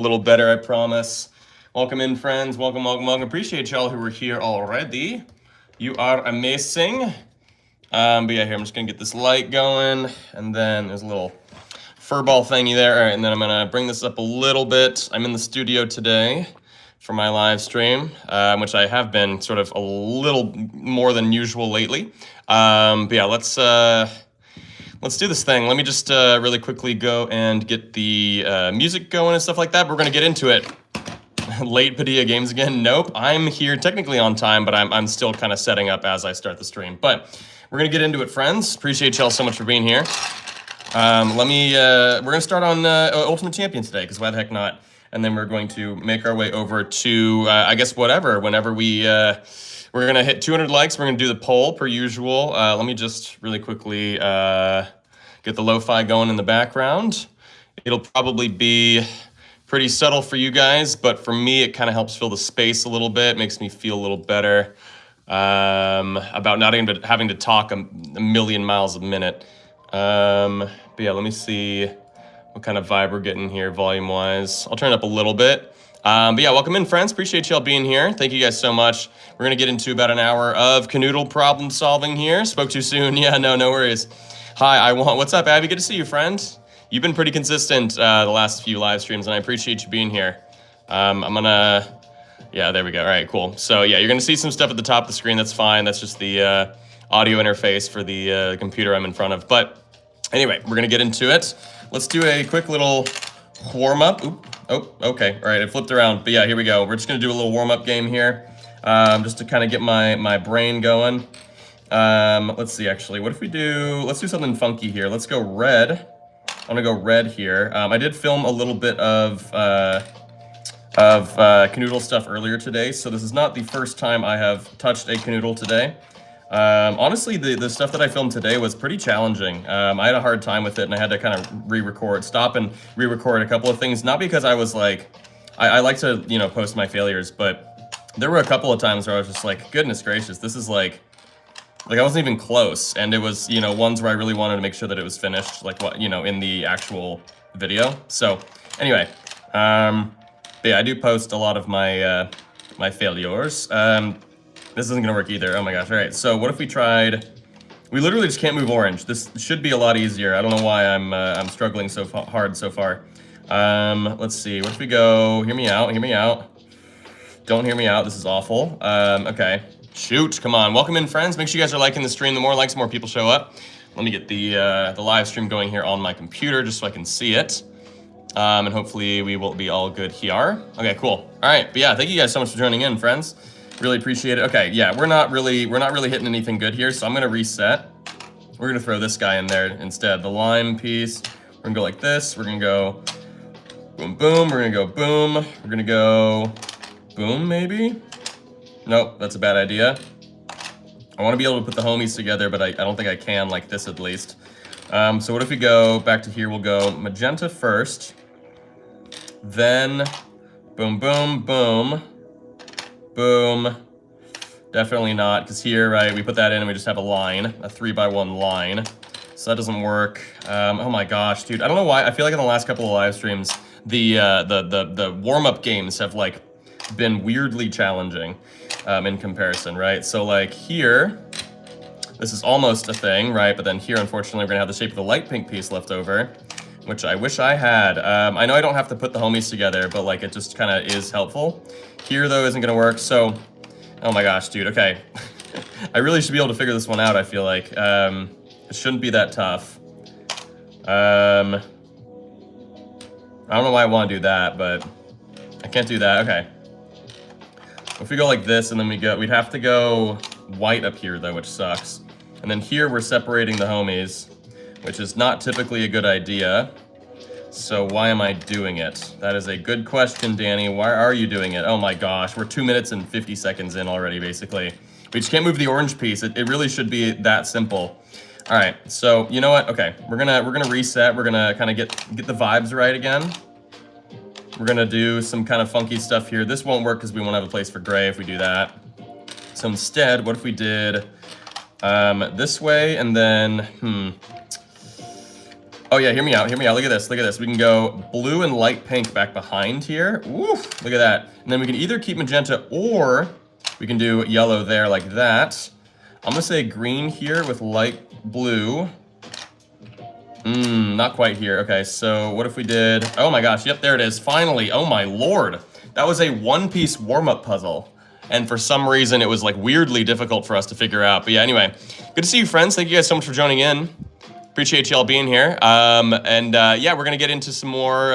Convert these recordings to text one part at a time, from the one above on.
A little better, I promise. Welcome in, friends. Welcome, welcome, welcome. Appreciate y'all who are here already. You are amazing. But yeah, here, I'm just gonna get this light going, and then there's a little fur ball thingy there. All right, and then I'm gonna bring this up a little bit. I'm in the studio today for my live stream, which I have been sort of a little more than usual lately. But yeah, let's do this thing. Let me just really quickly go and get the music going and stuff like that. We're gonna get into it. Late Padilla games again? Nope, I'm here technically on time, but I'm still kind of setting up as I start the stream. But we're gonna get into it, friends. Appreciate y'all so much for being here. We're gonna start on Ultimate Champion today, because why the heck not? And then we're going to make our way over to, I guess, whenever we're gonna hit 200 likes, we're gonna do the poll per usual. Let me just really quickly get the lo-fi going in the background. It'll probably be pretty subtle for you guys, but for me, it kind of helps fill the space a little bit, makes me feel a little better about not even having to talk a million miles a minute. But yeah, let me see what kind of vibe we're getting here volume-wise. I'll turn it up a little bit. But yeah, welcome in, friends. Appreciate y'all being here. Thank you guys so much. We're gonna get into about an hour of Kanoodle problem solving here. Spoke too soon. Yeah, no worries. Hi, what's up, Abby? Good to see you, friend. You've been pretty consistent the last few live streams, and I appreciate you being here. Yeah, there we go. All right, cool. So yeah, you're gonna see some stuff at the top of the screen. That's fine. That's just the audio interface for the computer I'm in front of. But anyway, we're gonna get into it. Let's do a quick little warm-up. Oh, okay. All right, it flipped around. But yeah, here we go. We're just gonna do a little warm-up game here, just to kind of get my brain going. Let's see, actually, what if let's do something funky here. Let's go red. I'm gonna go red here. I did film a little bit of Kanoodle stuff earlier today, so this is not the first time I have touched a Kanoodle today. Honestly, the stuff that I filmed today was pretty challenging. I had a hard time with it, and I had to kind of stop and re-record a couple of things. Not because I was like, I like to, post my failures, but there were a couple of times where I was just like, goodness gracious, this is like I wasn't even close, and it was, ones where I really wanted to make sure that it was finished, like what, in the actual video. So anyway, but yeah, I do post a lot of my my failures. This isn't gonna work either. Oh my gosh! All right, so what if we tried? We literally just can't move orange. This should be a lot easier. I don't know why I'm struggling so hard so far. Let's see. What if we go? Hear me out. Hear me out. Don't hear me out. This is awful. Okay. Shoot, come on. Welcome in, friends. Make sure you guys are liking the stream. The more likes, the more people show up. Let me get the live stream going here on my computer just so I can see it. And hopefully we will be all good here. Okay, cool. All right, but yeah, thank you guys so much for joining in, friends. Really appreciate it. Okay, yeah, we're not really hitting anything good here, so I'm gonna reset. We're gonna throw this guy in there instead. The lime piece. We're gonna go like this. We're gonna go boom, boom. We're gonna go boom. We're gonna go boom, maybe? Nope, that's a bad idea. I want to be able to put the homies together, but I don't think I can like this at least. So what if we go back to here? We'll go magenta first. Then boom, boom, boom. Boom. Definitely not, because here, right, we put that in and we just have a line, a 3x1 line. So that doesn't work. Oh my gosh, dude. I don't know why. I feel like in the last couple of live streams, the warm-up games have like been weirdly challenging in comparison, right? So like here, this is almost a thing, right? But then here, unfortunately, we're gonna have the shape of the light pink piece left over, which I wish I had. I know I don't have to put the homies together, but like it just kind of is helpful. Here though isn't gonna work, so, oh my gosh, dude, okay. I really should be able to figure this one out, I feel like. It shouldn't be that tough. I don't know why I want to do that, but I can't do that, okay. If we go like this and then we'd have to go white up here though, which sucks. And then here we're separating the homies, which is not typically a good idea. So why am I doing it? That is a good question, Danny. Why are you doing it? Oh my gosh, we're 2 minutes and 50 seconds in already, basically. We just can't move the orange piece. It really should be that simple. All right, so you know what? Okay, we're gonna reset. We're gonna kind of get the vibes right again. We're gonna do some kind of funky stuff here. This won't work because we won't have a place for gray if we do that. So instead, what if we did this way and then, Oh yeah, hear me out, look at this, We can go blue and light pink back behind here. Oof, look at that. And then we can either keep magenta or we can do yellow there like that. I'm gonna say green here with light blue. Not quite here. Okay, so what if we did, oh my gosh, yep, there it is, finally, oh my lord. That was a one-piece warm-up puzzle. And for some reason, it was like weirdly difficult for us to figure out. But yeah, anyway, good to see you, friends. Thank you guys so much for joining in. Appreciate y'all being here. Yeah, we're gonna get into some more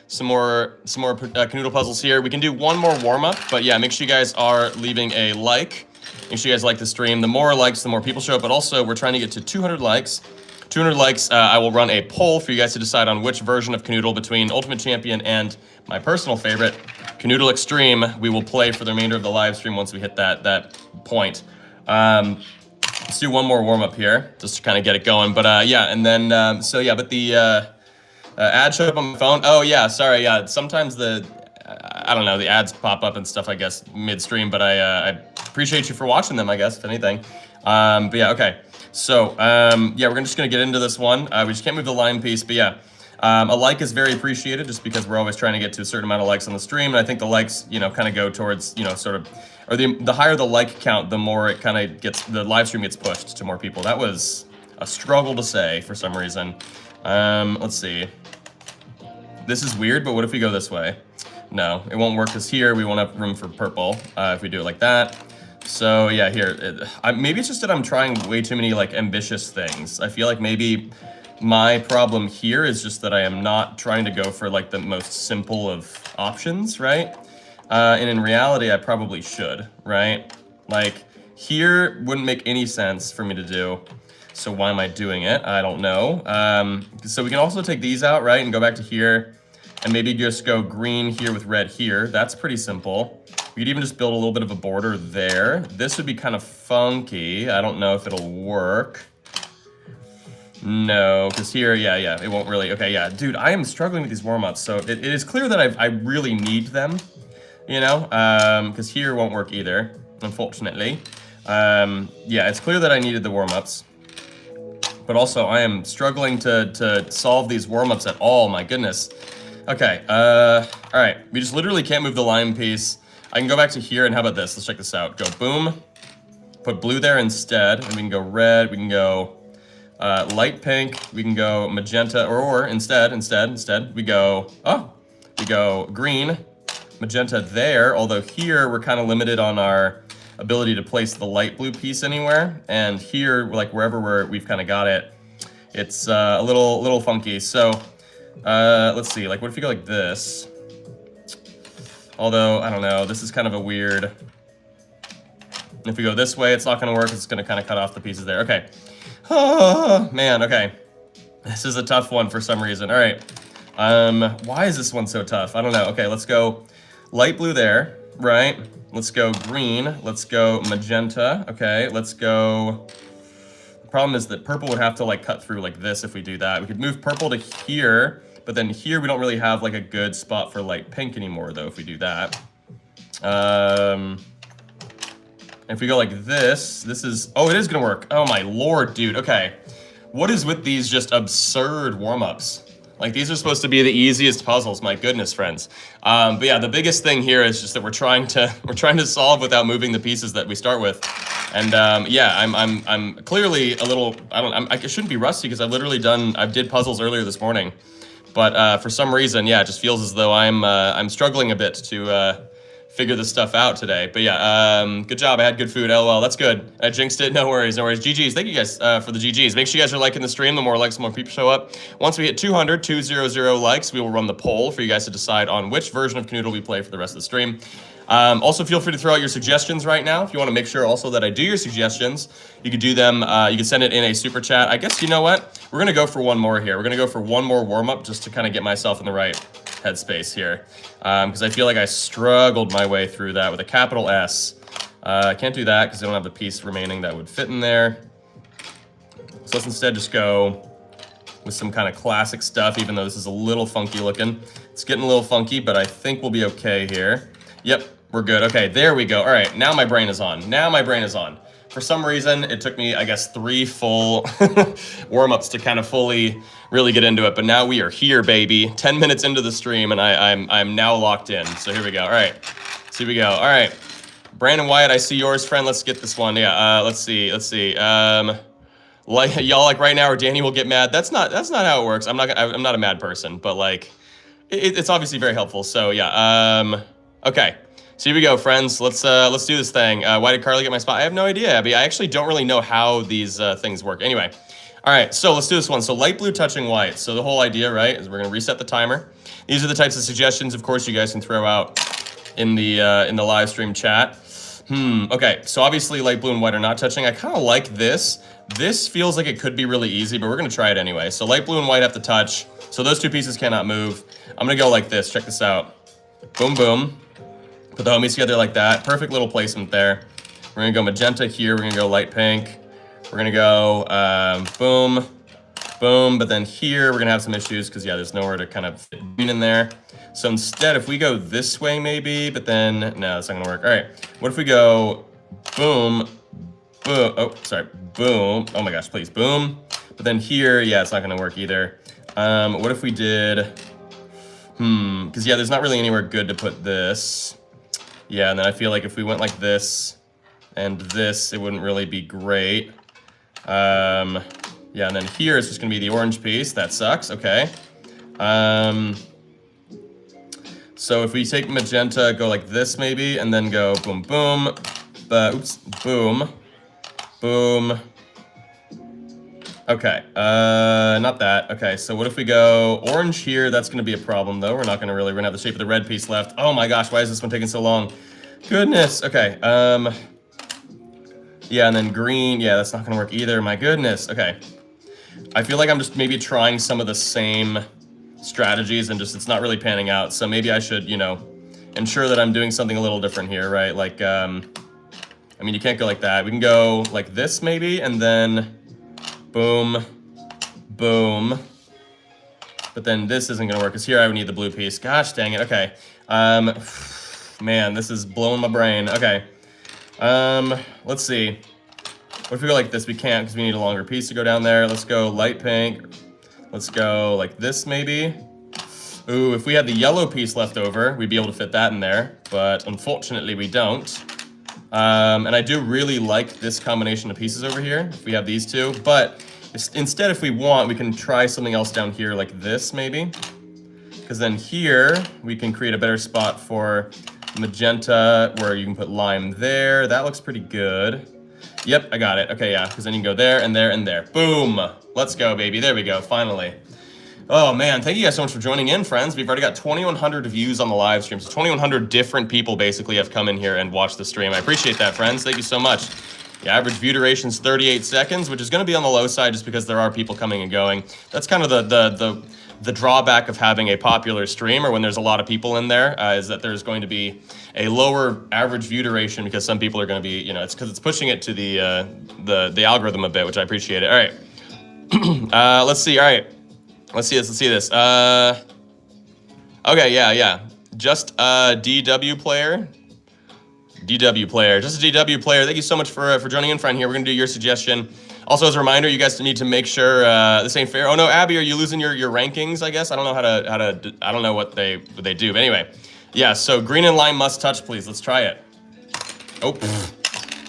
Kanoodle puzzles here. We can do one more warm up, but yeah, make sure you guys are leaving a like. Make sure you guys like the stream. The more likes, the more people show up. But also, we're trying to get to 200 likes. 200 likes. I will run a poll for you guys to decide on which version of Kanoodle between Ultimate Champion and my personal favorite, Kanoodle Extreme. We will play for the remainder of the live stream once we hit that point. Let's do one more warm up here, just to kind of get it going. But yeah, and then, but the ad showed up on my phone. Oh yeah, sorry, yeah, sometimes I don't know, the ads pop up and stuff, I guess, midstream, but I appreciate you for watching them, I guess, if anything. But yeah, okay. So, yeah, we're just gonna get into this one. We just can't move the line piece, but yeah. A like is very appreciated just because we're always trying to get to a certain amount of likes on the stream, and I think the likes, kind of go towards, sort of, or the higher the like count, the more it kind of gets, the live stream gets pushed to more people. That was a struggle to say for some reason. Let's see. This is weird, but what if we go this way? No, it won't work because here we won't have room for purple if we do it like that. So yeah, here, maybe it's just that I'm trying way too many like ambitious things. I feel like maybe my problem here is just that I am not trying to go for like the most simple of options, right? And in reality, I probably should, right? Like here wouldn't make any sense for me to do. So why am I doing it? I don't know. So we can also take these out, right? And go back to here and maybe just go green here with red here. That's pretty simple. We could even just build a little bit of a border there. This would be kind of funky. I don't know if it'll work. No, because here, yeah, it won't really. Okay, yeah, dude, I am struggling with these warm-ups. So it is clear that I really need them, because here won't work either, unfortunately. Yeah, it's clear that I needed the warm-ups. But also, I am struggling to solve these warm-ups at all, my goodness. Okay, all right, we just literally can't move the line piece. I can go back to here, and how about this? Let's check this out. Go boom, put blue there instead, and we can go red, we can go light pink, we can go magenta, or instead, we go green, magenta there, although here we're kind of limited on our ability to place the light blue piece anywhere, and here, like wherever we've kind of got it, it's a little funky. So let's see, like what if you go like this? Although, I don't know, this is kind of a weird, if we go this way, it's not gonna work, it's gonna kind of cut off the pieces there. Okay. Oh, man, okay. This is a tough one for some reason. All right. Why is this one so tough? I don't know. Okay, let's go light blue there, right? Let's go green. Let's go magenta. Okay, let's go. The problem is that purple would have to like cut through like this if we do that. We could move purple to here, but then here we don't really have like a good spot for light pink anymore though if we do that. If we go like this is, oh, it is gonna work. Oh my lord, dude, okay. What is with these just absurd warm-ups? Like these are supposed to be the easiest puzzles, my goodness, friends. But yeah, the biggest thing here is just that we're trying to solve without moving the pieces that we start with. And yeah, I'm clearly a little, I shouldn't be rusty because I did puzzles earlier this morning. But for some reason, yeah, it just feels as though I'm struggling a bit to figure this stuff out today. But yeah, good job. I had good food. LOL. That's good. I jinxed it. No worries. No worries. GGs. Thank you guys for the GGs. Make sure you guys are liking the stream. The more likes, the more people show up. Once we hit 200 likes, we will run the poll for you guys to decide on which version of Kanoodle we play for the rest of the stream. Also, feel free to throw out your suggestions right now. If you want to make sure also that I do your suggestions, you could do them. You can send it in a super chat. I guess, you know what? We're going to go for one more here. We're going to go for one more warm-up just to kind of get myself in the right headspace here. Because I feel like I struggled my way through that with a capital S. I can't do that because I don't have the piece remaining that would fit in there. So let's instead just go with some kind of classic stuff, even though this is a little funky looking. It's getting a little funky, but I think we'll be okay here. Yep, we're good. Okay, there we go. All right, now my brain is on. Now my brain is on. For some reason, it took me, I guess, 3 full warm-ups to kind of fully really get into it. But now we are here, baby. 10 minutes into the stream, and I'm now locked in. So here we go. All right. So here we go. All right. Brandon Wyatt, I see yours, friend. Let's get this one. Yeah. Let's see. Like y'all like right now, or Danny will get mad. That's not how it works. I'm not a mad person, but like, it's obviously very helpful. So yeah. Okay. So here we go, friends. Let's do this thing. Why did Carly get my spot? I have no idea, Abby. I actually don't really know how these things work. Anyway. All right, so let's do this one. So light blue touching white. So the whole idea, right, is we're gonna reset the timer. These are the types of suggestions, of course, you guys can throw out in the live stream chat. Okay, so obviously light blue and white are not touching. I kind of like this. This feels like it could be really easy, but we're gonna try it anyway. So light blue and white have to touch. So those 2 pieces cannot move. I'm gonna go like this, check this out. Boom, boom. Put the homies together like that. Perfect little placement there. We're gonna go magenta here, we're gonna go light pink. We're gonna go boom, boom, but then here we're gonna have some issues because yeah, there's nowhere to kind of fit green in there. So instead, if we go this way maybe, but then, no, that's not gonna work. All right, what if we go boom, boom, oh, sorry, boom, oh my gosh, please, boom. But then here, yeah, it's not gonna work either. What if we did, because yeah, there's not really anywhere good to put this. Yeah, and then I feel like if we went like this and this, it wouldn't really be great. Yeah, and then here it's just gonna be the orange piece. That sucks, okay. So if we take magenta, go like this maybe, and then go boom, boom, oops, boom, boom. Okay, not that. Okay, so what if we go orange here? That's gonna be a problem though. We're not gonna really, we're gonna have the shape of the red piece left. Oh my gosh, why is this one taking so long? Goodness, okay. Yeah, and then green, yeah, that's not gonna work either, my goodness, okay. I feel like I'm just maybe trying some of the same strategies and just, it's not really panning out. So maybe I should, you know, ensure that I'm doing something a little different here, right? Like, I mean, you can't go like that. We can go like this maybe, and then boom, boom. But then this isn't gonna work, because here I would need the blue piece. Gosh dang it, okay. Man, this is blowing my brain, okay. Let's see. What if we go like this? We can't because we need a longer piece to go down there. Let's go light pink. Let's go like this maybe. Ooh, if we had the yellow piece left over, we'd be able to fit that in there, but unfortunately we don't. And I do really like this combination of pieces over here, if we have these two, but instead if we want, we can try something else down here like this maybe. Because then here, we can create a better spot for magenta where you can put lime there. That looks pretty good. Yep, I got it. Okay, yeah, because then you can go there and there and there. Boom! Let's go, baby. There we go, finally. Oh, man, thank you guys so much for joining in, friends. We've already got 2,100 views on the live stream. So 2,100 different people basically have come in here and watched the stream. I appreciate that, friends. Thank you so much. The average view duration is 38 seconds, which is going to be on the low side just because there are people coming and going. That's kind of the drawback of having a popular stream, or when there's a lot of people in there, is that there's going to be a lower average view duration because some people are going to be, you know, it's because it's pushing it to the algorithm a bit, which I appreciate it. All right, let's see. All right, let's see this. Okay, yeah. Just a DW player. Just a DW player. Thank you so much for joining in, friend. Here, we're gonna do your suggestion. Also, as a reminder, you guys need to make sure this ain't fair. Oh no, Abby, are you losing your rankings? I guess I don't know how to. I don't know what they do. But anyway, yeah. So green and lime must touch, please. Let's try it. Oh,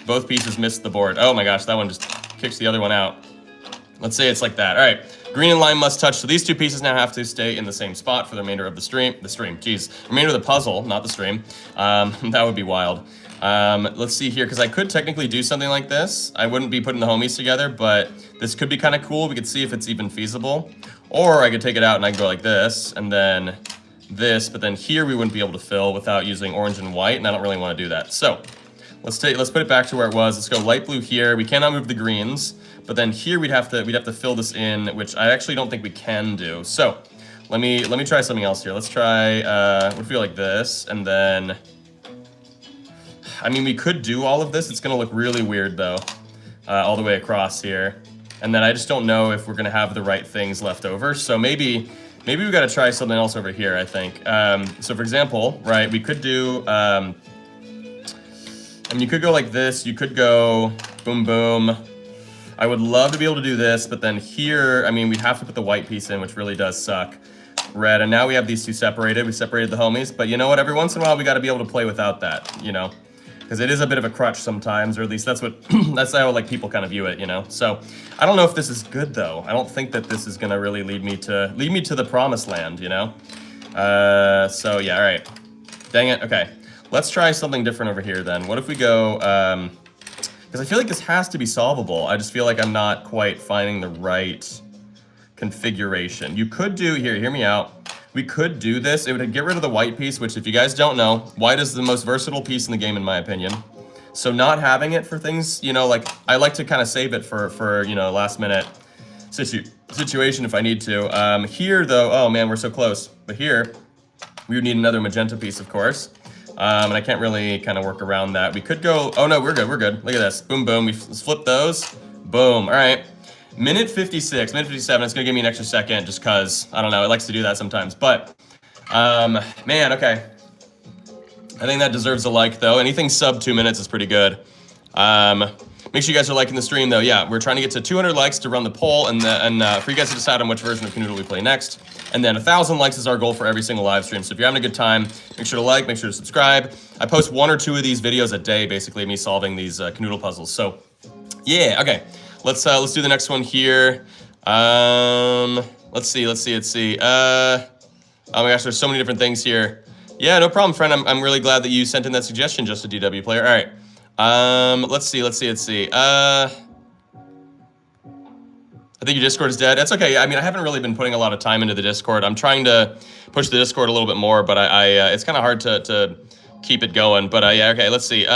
both pieces missed the board. Oh my gosh, that one just kicks the other one out. Let's say it's like that. All right, green and lime must touch. So these two pieces now have to stay in the same spot for the remainder of the stream. Remainder of the puzzle, not the stream. That would be wild. Let's see here, because I could technically do something like this. I wouldn't be putting the homies together, but this could be kind of cool. We could see if it's even feasible. Or I could take it out and I can go like this, and then this, but then here we wouldn't be able to fill without using orange and white, and I don't really want to do that. So let's put it back to where it was. Let's go light blue here. We cannot move the greens, but then here we'd have to fill this in, which I actually don't think we can do. So let me try something else here. Let's try what if we go like this, and then I mean, we could do all of this. It's gonna look really weird though, all the way across here. And then I just don't know if we're gonna have the right things left over. So maybe we gotta try something else over here, I think. So for example, right, we could do, I mean, you could go like this. You could go Boom, boom. I would love to be able to do this, but then here, I mean, we'd have to put the white piece in, which really does suck. Red, and now we have these two separated. We separated the homies, but you know what? Every once in a while, we got to be able to play without that, you know? Because it is a bit of a crutch sometimes, or at least that's what that's how like people kind of view it, you know. So I don't know if this is good though. I don't think that this is gonna really lead me to the promised land, you know. So yeah, all right. Dang it. Okay, let's try something different over here then. What if we go? Because I feel like this has to be solvable. I just feel like I'm not quite finding the right configuration. You could do here. Hear me out. We could do this. It would get rid of the white piece, which if you guys don't know, white is the most versatile piece in the game in my opinion. So not having it for things, you know, like I like to kind of save it for you know, last minute situation if I need to. Here though, oh man, we're so close. But here, we would need another magenta piece, of course. And I can't really kind of work around that. We could go, oh no, we're good, we're good. Look at this, boom, boom, let's flip those. Boom, all right. Minute 56, minute 57, it's gonna give me an extra second just cause, I don't know, it likes to do that sometimes. But, man, okay. I think that deserves a like though. Anything sub 2 minutes is pretty good. Make sure you guys are liking the stream though. Yeah, we're trying to get to 200 likes to run the poll and for you guys to decide on which version of Kanoodle we play next. And then 1,000 likes is our goal for every single live stream. So if you're having a good time, make sure to like, make sure to subscribe. I post 1 or 2 of these videos a day, basically me solving these Kanoodle puzzles. So yeah, okay. Let's do the next one here. Let's see. Oh my gosh, there's so many different things here. Yeah, no problem, friend. I'm really glad that you sent in that suggestion, just a DW player. All right. Let's see. I think your Discord is dead. That's okay. I mean, I haven't really been putting a lot of time into the Discord. I'm trying to push the Discord a little bit more, but it's kind of hard to keep it going. But yeah, okay. Let's see.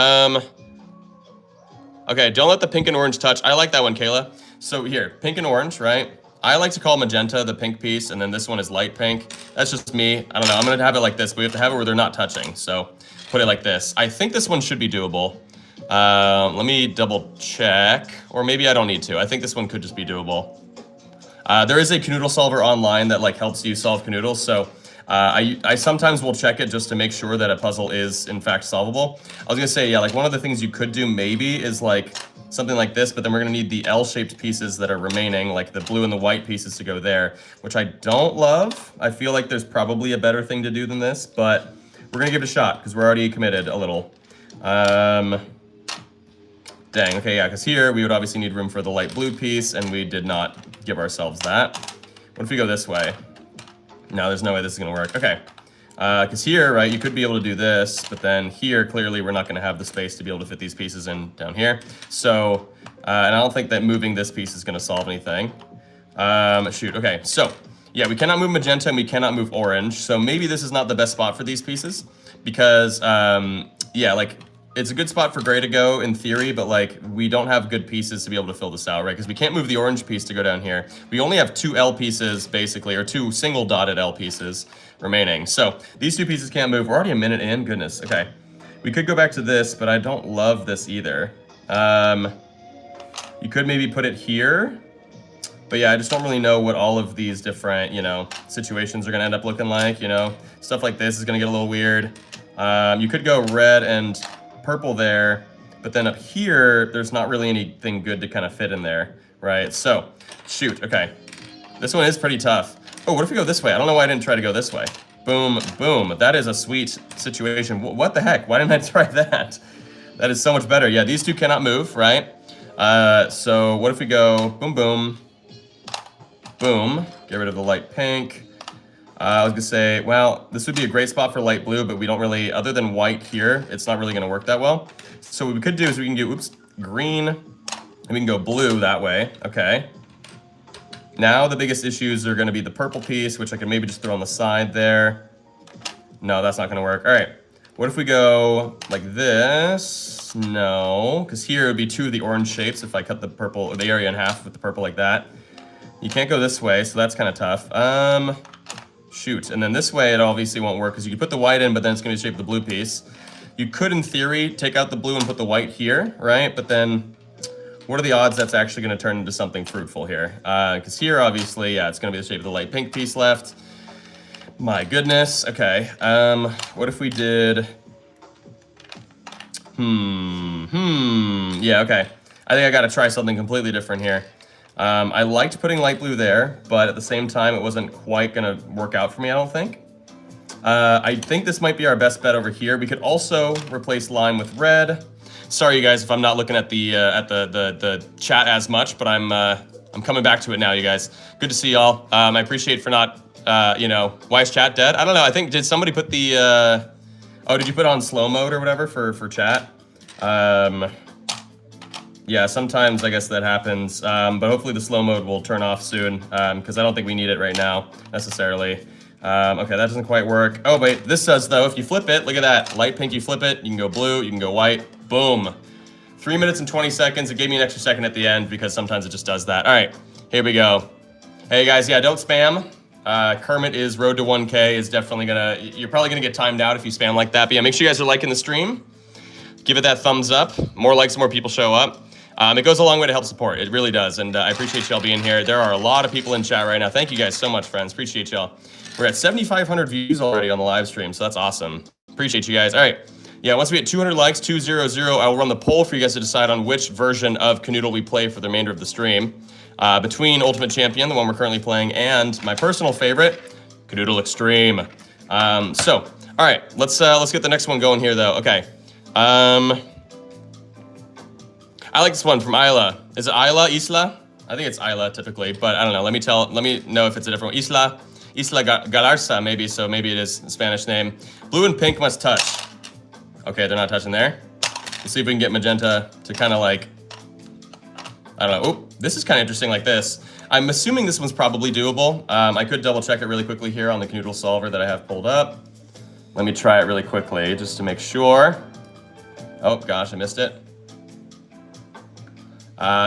Okay, don't let the pink and orange touch. I like that one, Kayla. So here, pink and orange, right? I like to call magenta the pink piece, and then this one is light pink. That's just me. I don't know. I'm going to have it like this, but we have to have it where they're not touching. So put it like this. I think this one should be doable. Let me double check, or maybe I don't need to. I think this one could just be doable. There is a Kanoodle solver online that like helps you solve Kanoodles, so I sometimes will check it just to make sure that a puzzle is in fact solvable. I was gonna say, yeah, like one of the things you could do maybe is like something like this, but then we're gonna need the L-shaped pieces that are remaining, like the blue and the white pieces to go there, which I don't love. I feel like there's probably a better thing to do than this, but we're gonna give it a shot because we're already committed a little. Dang, okay, yeah, because here we would obviously need room for the light blue piece, and we did not give ourselves that. What if we go this way? No, there's no way this is gonna work. Okay, because here, right, you could be able to do this, but then here, clearly, we're not gonna have the space to be able to fit these pieces in down here. So, and I don't think that moving this piece is gonna solve anything. Shoot, okay, so, yeah, we cannot move magenta and we cannot move orange, so maybe this is not the best spot for these pieces, because, yeah, like, it's a good spot for gray to go in theory, but like we don't have good pieces to be able to fill this out, right? Because we can't move the orange piece to go down here. We only have 2 L pieces basically, or 2 single dotted L pieces remaining. So these 2 pieces can't move. We're already a minute in, goodness. Okay, we could go back to this, but I don't love this either. You could maybe put it here, but yeah, I just don't really know what all of these different, you know, situations are gonna end up looking like, you know? Stuff like this is gonna get a little weird. You could go red and purple there, but then up here, there's not really anything good to kind of fit in there, right? So, shoot, okay. This one is pretty tough. Oh, what if we go this way? I don't know why I didn't try to go this way. Boom, boom. That is a sweet situation. What the heck? Why didn't I try that? That is so much better. Yeah, these 2 cannot move, right? So what if we go boom, boom, boom. Get rid of the light pink. I was gonna say, well, this would be a great spot for light blue, but we don't really, other than white here, it's not really gonna work that well. So what we could do is we can do, green, and we can go blue that way, okay. Now the biggest issues are gonna be the purple piece, which I can maybe just throw on the side there. No, that's not gonna work. All right, what if we go like this? No, because here it would be 2 of the orange shapes if I cut the purple, or the area in half with the purple like that. You can't go this way, so that's kind of tough. Shoot, and then this way it obviously won't work because you could put the white in, but then it's going to shape the blue piece. You could, in theory, take out the blue and put the white here, right? But then, what are the odds that's actually going to turn into something fruitful here? Because here, obviously, yeah, it's going to be the shape of the light pink piece left. My goodness. Okay. What if we did? Yeah. Okay. I think I got to try something completely different here. I liked putting light blue there, but at the same time, it wasn't quite going to work out for me, I don't think. I think this might be our best bet over here. We could also replace lime with red. Sorry, you guys, if I'm not looking at the chat as much, but I'm coming back to it now, you guys. Good to see y'all. I appreciate for not, you know, why is chat dead? I don't know. I think, did somebody put the, oh, did you put on slow mode or whatever for chat? Yeah, sometimes I guess that happens, but hopefully the slow mode will turn off soon, because I don't think we need it right now, necessarily. Okay, that doesn't quite work. Oh, wait, this does, though. If you flip it, look at that. Light pink, you flip it, you can go blue, you can go white. Boom. 3 minutes and 20 seconds. It gave me an extra second at the end because sometimes it just does that. All right, here we go. Hey, guys, yeah, don't spam. Kermit is road to 1K is definitely gonna, you're probably gonna get timed out if you spam like that. But yeah, make sure you guys are liking the stream. Give it that thumbs up. More likes, more people show up. It goes a long way to help support. It really does. And I appreciate y'all being here. There are a lot of people in chat right now. Thank you guys so much, friends. Appreciate y'all. We're at 7,500 views already on the live stream, so that's awesome. Appreciate you guys. All right. Yeah, once we get 200 likes, 200, I will run the poll for you guys to decide on which version of Kanoodle we play for the remainder of the stream. Between Ultimate Champion, the one we're currently playing, and my personal favorite, Kanoodle Extreme. All right, let's get the next one going here, though. Okay. I like this one from Isla. Is it Isla? I think it's Isla typically, but I don't know. Let me know if it's a different one. Isla Galarza, maybe, so maybe it is a Spanish name. Blue and pink must touch. Okay, they're not touching there. Let's see if we can get magenta to kind of like, I don't know. Oh, this is kind of interesting like this. I'm assuming this one's probably doable. I could double check it really quickly here on the Kanoodle solver that I have pulled up. Let me try it really quickly just to make sure. Oh gosh, I missed it.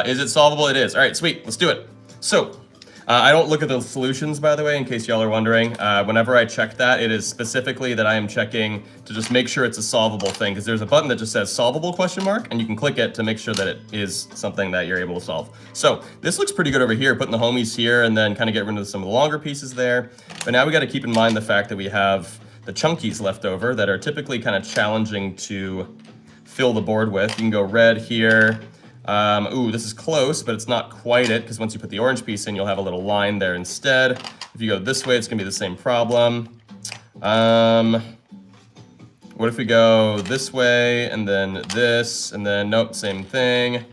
Is it solvable? It is. All right, sweet, let's do it. So, I don't look at the solutions, by the way, in case y'all are wondering. Whenever I check that, it is specifically that I am checking to just make sure it's a solvable thing, because there's a button that just says solvable question mark, and you can click it to make sure that it is something that you're able to solve. So this looks pretty good over here, putting the homies here and then kind of get rid of some of the longer pieces there. But now we got to keep in mind the fact that we have the chunkies left over that are typically kind of challenging to fill the board with. You can go red here. Ooh, this is close, but it's not quite it, because once you put the orange piece in, you'll have a little line there instead. If you go this way, it's gonna be the same problem. What if we go this way, and then this, and then, nope, same thing.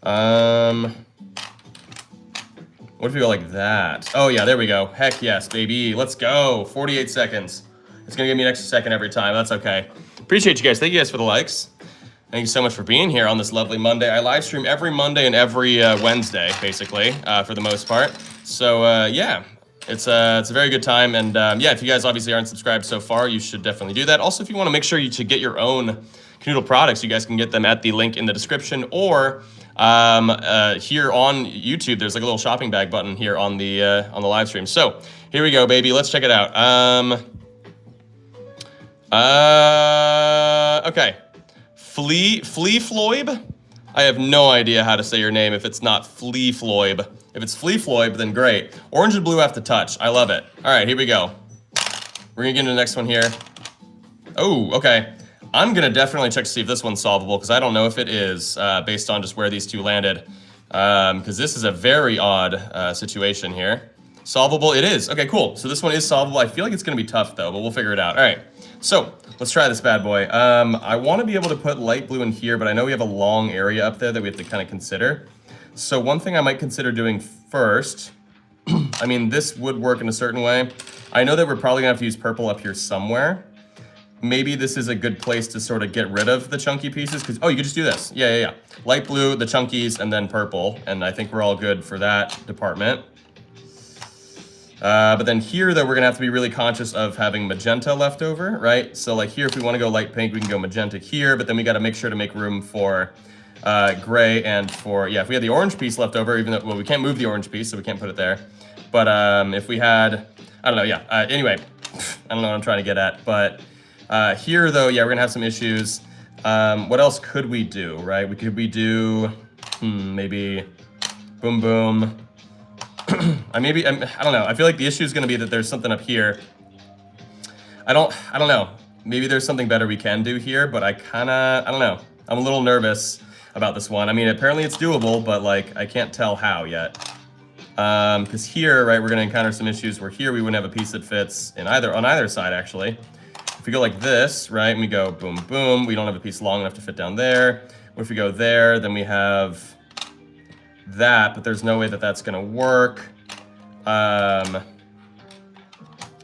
What if we go like that? Oh yeah, there we go. Heck yes, baby, let's go. 48 seconds. It's gonna give me an extra second every time, that's okay. Appreciate you guys, thank you guys for the likes. Thank you so much for being here on this lovely Monday. I live stream every Monday and every Wednesday, basically, for the most part. So yeah, it's a very good time. And yeah, if you guys obviously aren't subscribed so far, you should definitely do that. Also, if you want to make sure you should get your own Kanoodle products, you guys can get them at the link in the description, or here on YouTube. There's like a little shopping bag button here on the live stream. So here we go, baby. Let's check it out. Okay. Floib? I have no idea how to say your name if it's not Floib. If it's Floib, then great. Orange and blue have to touch. I love it. All right, here we go. We're gonna get into the next one here. Oh, okay. I'm gonna definitely check to see if this one's solvable, because I don't know if it is, based on just where these two landed. Because this is a very odd situation here. Solvable, it is. Okay, cool. So this one is solvable. I feel like it's gonna be tough though, but we'll figure it out. All right, so let's try this bad boy. I wanna be able to put light blue in here, but I know we have a long area up there that we have to kind of consider. So one thing I might consider doing first, I mean, this would work in a certain way. I know that we're probably gonna have to use purple up here somewhere. Maybe this is a good place to sort of get rid of the chunky pieces, because, oh, you could just do this. Yeah. Light blue, the chunkies, and then purple, and I think we're all good for that department. But then here, though, we're gonna have to be really conscious of having magenta left over, right? So like here, if we wanna go light pink, we can go magenta here, but then we gotta make sure to make room for gray and for, yeah, if we had the orange piece left over, even though, well, we can't move the orange piece, so we can't put it there. But if we had, I don't know, yeah, anyway, I don't know what I'm trying to get at, but here, though, yeah, we're gonna have some issues. What else could we do, right? We do, maybe boom, boom. I don't know. I feel like the issue is going to be that there's something up here. I don't know. Maybe there's something better we can do here, but I don't know. I'm a little nervous. about this one. I mean, apparently it's doable, but like I can't tell how yet. Because here, right, we're going to encounter some issues where here we wouldn't have a piece that fits on either side, actually. If we go like this, right, and we go boom, boom, we don't have a piece long enough to fit down there. If we go there, then we have that, but there's no way that that's going to work. And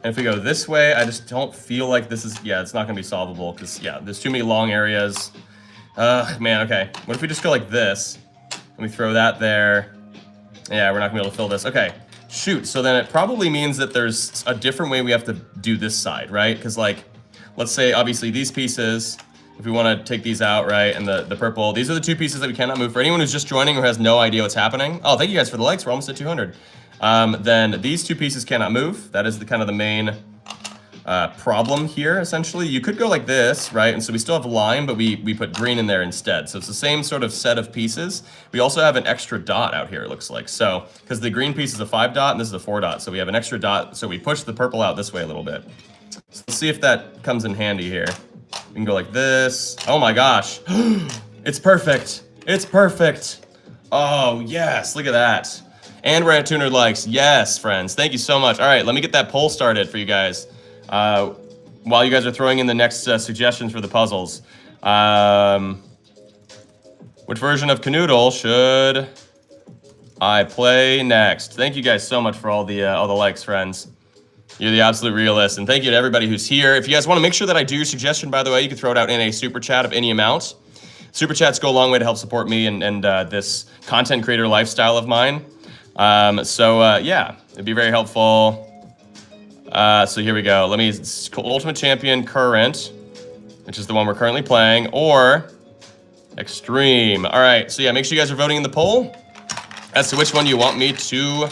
if we go this way, I just don't feel like this is, yeah, it's not going to be solvable because, yeah, there's too many long areas. Man, okay. What if we just go like this and we throw that there? Yeah, we're not going to be able to fill this. Okay, shoot. So then it probably means that there's a different way we have to do this side, right? Because, like, let's say, obviously, these pieces, if we want to take these out, right, and the purple, these are the two pieces that we cannot move. For anyone who's just joining or has no idea what's happening, oh, thank you guys for the likes. We're almost at 200. Then these two pieces cannot move. That is the kind of the main problem here, essentially. You could go like this, right? And so we still have a line, but we put green in there instead. So it's the same sort of set of pieces. We also have an extra dot out here, it looks like. So, because the green piece is a 5 dot and this is a 4 dot. So we have an extra dot. So we push the purple out this way a little bit. So let's see if that comes in handy here. We can go like this. Oh my gosh. It's perfect. It's perfect. Oh, yes. Look at that. And we're at 200 likes. Yes, friends. Thank you so much. All right, let me get that poll started for you guys. While you guys are throwing in the next suggestions for the puzzles. Which version of Kanoodle should I play next? Thank you guys so much for all the likes, friends. You're the absolute realist. And thank you to everybody who's here. If you guys want to make sure that I do your suggestion, by the way, you can throw it out in a super chat of any amount. Super chats go a long way to help support me and this content creator lifestyle of mine. Yeah, it'd be very helpful. So here we go. Let me, Ultimate Champion Current, which is the one we're currently playing, or Extreme. All right, so yeah, make sure you guys are voting in the poll as to which one you want me to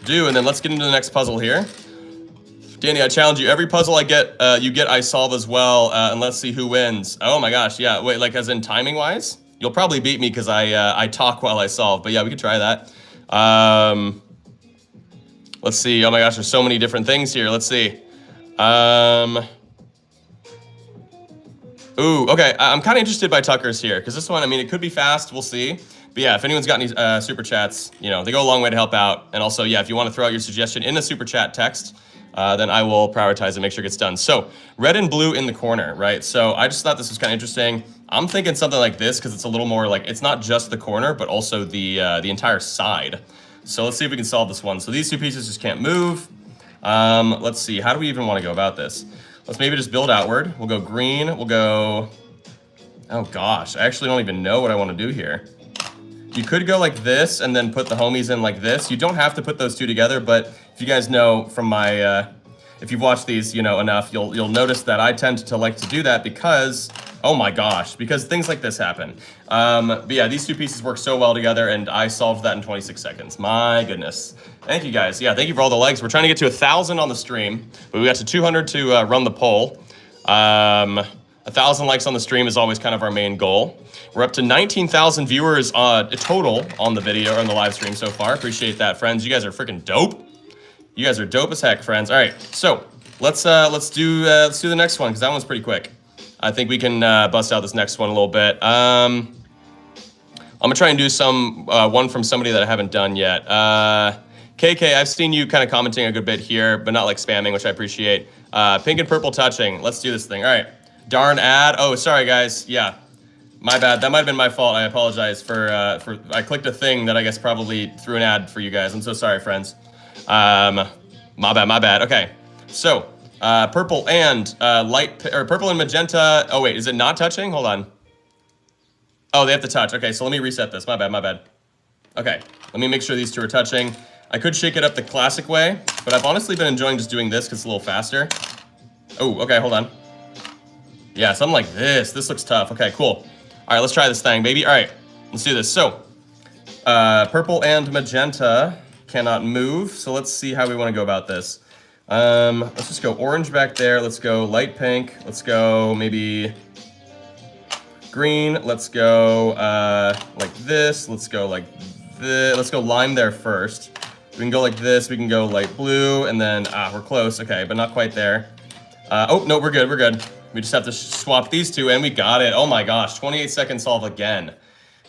do. And then let's get into the next puzzle here. Danny, I challenge you. Every puzzle I get, I solve as well, and let's see who wins. Oh my gosh, yeah, wait, like as in timing-wise? You'll probably beat me because I talk while I solve, but yeah, we could try that. Let's see. Oh my gosh, there's so many different things here. Let's see. Ooh, okay. I'm kind of interested by Tucker's here because this one, I mean, it could be fast. We'll see. But yeah, if anyone's got any super chats, you know, they go a long way to help out. And also, yeah, if you want to throw out your suggestion in the super chat text, then I will prioritize and make sure it gets done. So red and blue in the corner, right? So I just thought this was kind of interesting. I'm thinking something like this because it's a little more like, it's not just the corner, but also the entire side. So let's see if we can solve this one. So these two pieces just can't move. Let's see, how do we even want to go about this? Let's maybe just build outward. We'll go green, we'll go, oh gosh, I actually don't even know what I want to do here. You could go like this and then put the homies in like this. You don't have to put those two together, but if you guys know from my, if you've watched these, you know, enough, you'll notice that I tend to like to do that because, oh my gosh, because things like this happen. But yeah, these two pieces work so well together and I solved that in 26 seconds. My goodness. Thank you guys. Yeah, thank you for all the likes. We're trying to get to 1,000 on the stream, but we got to 200 to run the poll. 1,000 likes on the stream is always kind of our main goal. We're up to 19,000 viewers total on the video or on the live stream so far. Appreciate that, friends. You guys are freaking dope. You guys are dope as heck, friends. All right, so let's do the next one because that one's pretty quick. I think we can bust out this next one a little bit. I'm gonna try and do one from somebody that I haven't done yet. KK, I've seen you kind of commenting a good bit here, but not like spamming, which I appreciate. Pink and purple touching. Let's do this thing. All right. Darn ad. Oh, sorry guys. Yeah, my bad. That might have been my fault. I apologize for I clicked a thing that I guess probably threw an ad for you guys. I'm so sorry, friends. My bad. Okay, so purple and purple and magenta. Oh wait, is it not touching? Hold on. Oh, they have to touch. Okay, so let me reset this. My bad. Okay, let me make sure these two are touching. I could shake it up the classic way, but I've honestly been enjoying just doing this because it's a little faster. Oh, okay, hold on. Yeah, something like this. This looks tough. Okay, cool. All right, let's try this thing, baby. All right, let's do this. So, purple and magenta cannot move. So let's see how we want to go about this. Let's just go orange back there. Let's go light pink. Let's go maybe green. Let's go like this. Let's go like this. Let's go lime there first. We can go like this. We can go light blue, and then we're close. Okay, but not quite there. Oh no, we're good. We're good. We just have to swap these two, and we got it. Oh my gosh, 28-second solve again.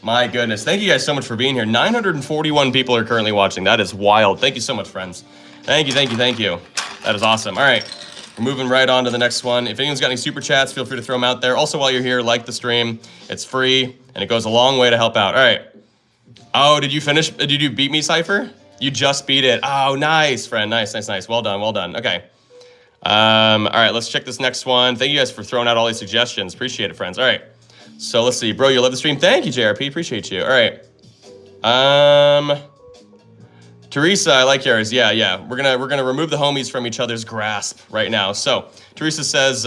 My goodness. Thank you guys so much for being here. 941 people are currently watching. That is wild. Thank you so much, friends. Thank you, thank you, thank you. That is awesome. All right. We're moving right on to the next one. If anyone's got any super chats, feel free to throw them out there. Also, while you're here, like the stream. It's free, and it goes a long way to help out. All right. Oh, did you finish? Did you beat me, Cypher? You just beat it. Oh, nice, friend. Nice, nice, nice. Well done, well done. Okay. All right, let's check this next one. Thank you guys for throwing out all these suggestions. Appreciate it, friends. All right. So let's see. Bro, you love the stream. Thank you, JRP. Appreciate you. All right. Teresa, I like yours. Yeah. We're gonna remove the homies from each other's grasp right now. So Teresa says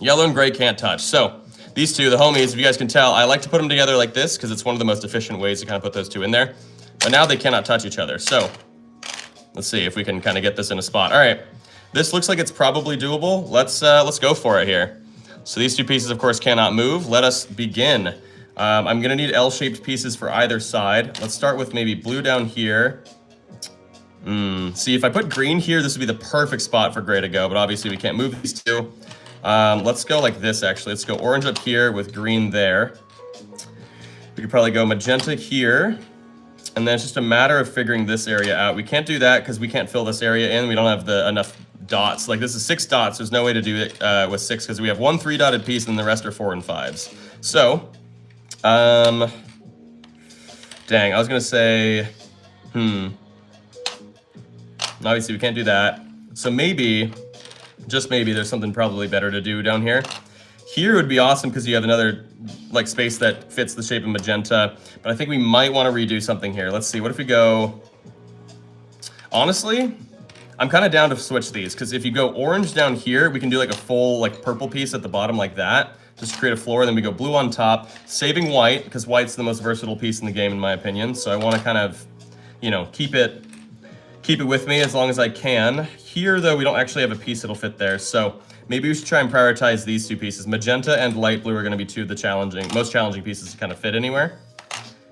yellow and gray can't touch. So these two, the homies, if you guys can tell, I like to put them together like this because it's one of the most efficient ways to kind of put those two in there. But now they cannot touch each other. So let's see if we can kind of get this in a spot. All right. This looks like it's probably doable. Let's go for it here. So these two pieces, of course, cannot move. Let us begin. I'm gonna need L-shaped pieces for either side. Let's start with maybe blue down here. See, if I put green here, this would be the perfect spot for gray to go, but obviously we can't move these two. Let's go like this, actually. Let's go orange up here with green there. We could probably go magenta here. And then it's just a matter of figuring this area out. We can't do that because we can't fill this area in. We don't have enough dots. Like, this is 6 dots. There's no way to do it with 6 because we have 1 3-dotted piece and the rest are 4 and 5s. So, dang, I was gonna say, obviously we can't do that. So maybe, just maybe, there's something probably better to do down here. Here would be awesome because you have another like space that fits the shape of magenta, but I think we might want to redo something here. Let's see, what if we go, honestly, I'm kind of down to switch these because if you go orange down here, we can do like a full like purple piece at the bottom like that, just to create a floor, and then we go blue on top, saving white because white's the most versatile piece in the game in my opinion. So I want to kind of, you know, keep it with me as long as I can. Here though, we don't actually have a piece that'll fit there, so maybe we should try and prioritize these two pieces. Magenta and light blue are going to be two of the most challenging pieces to kind of fit anywhere.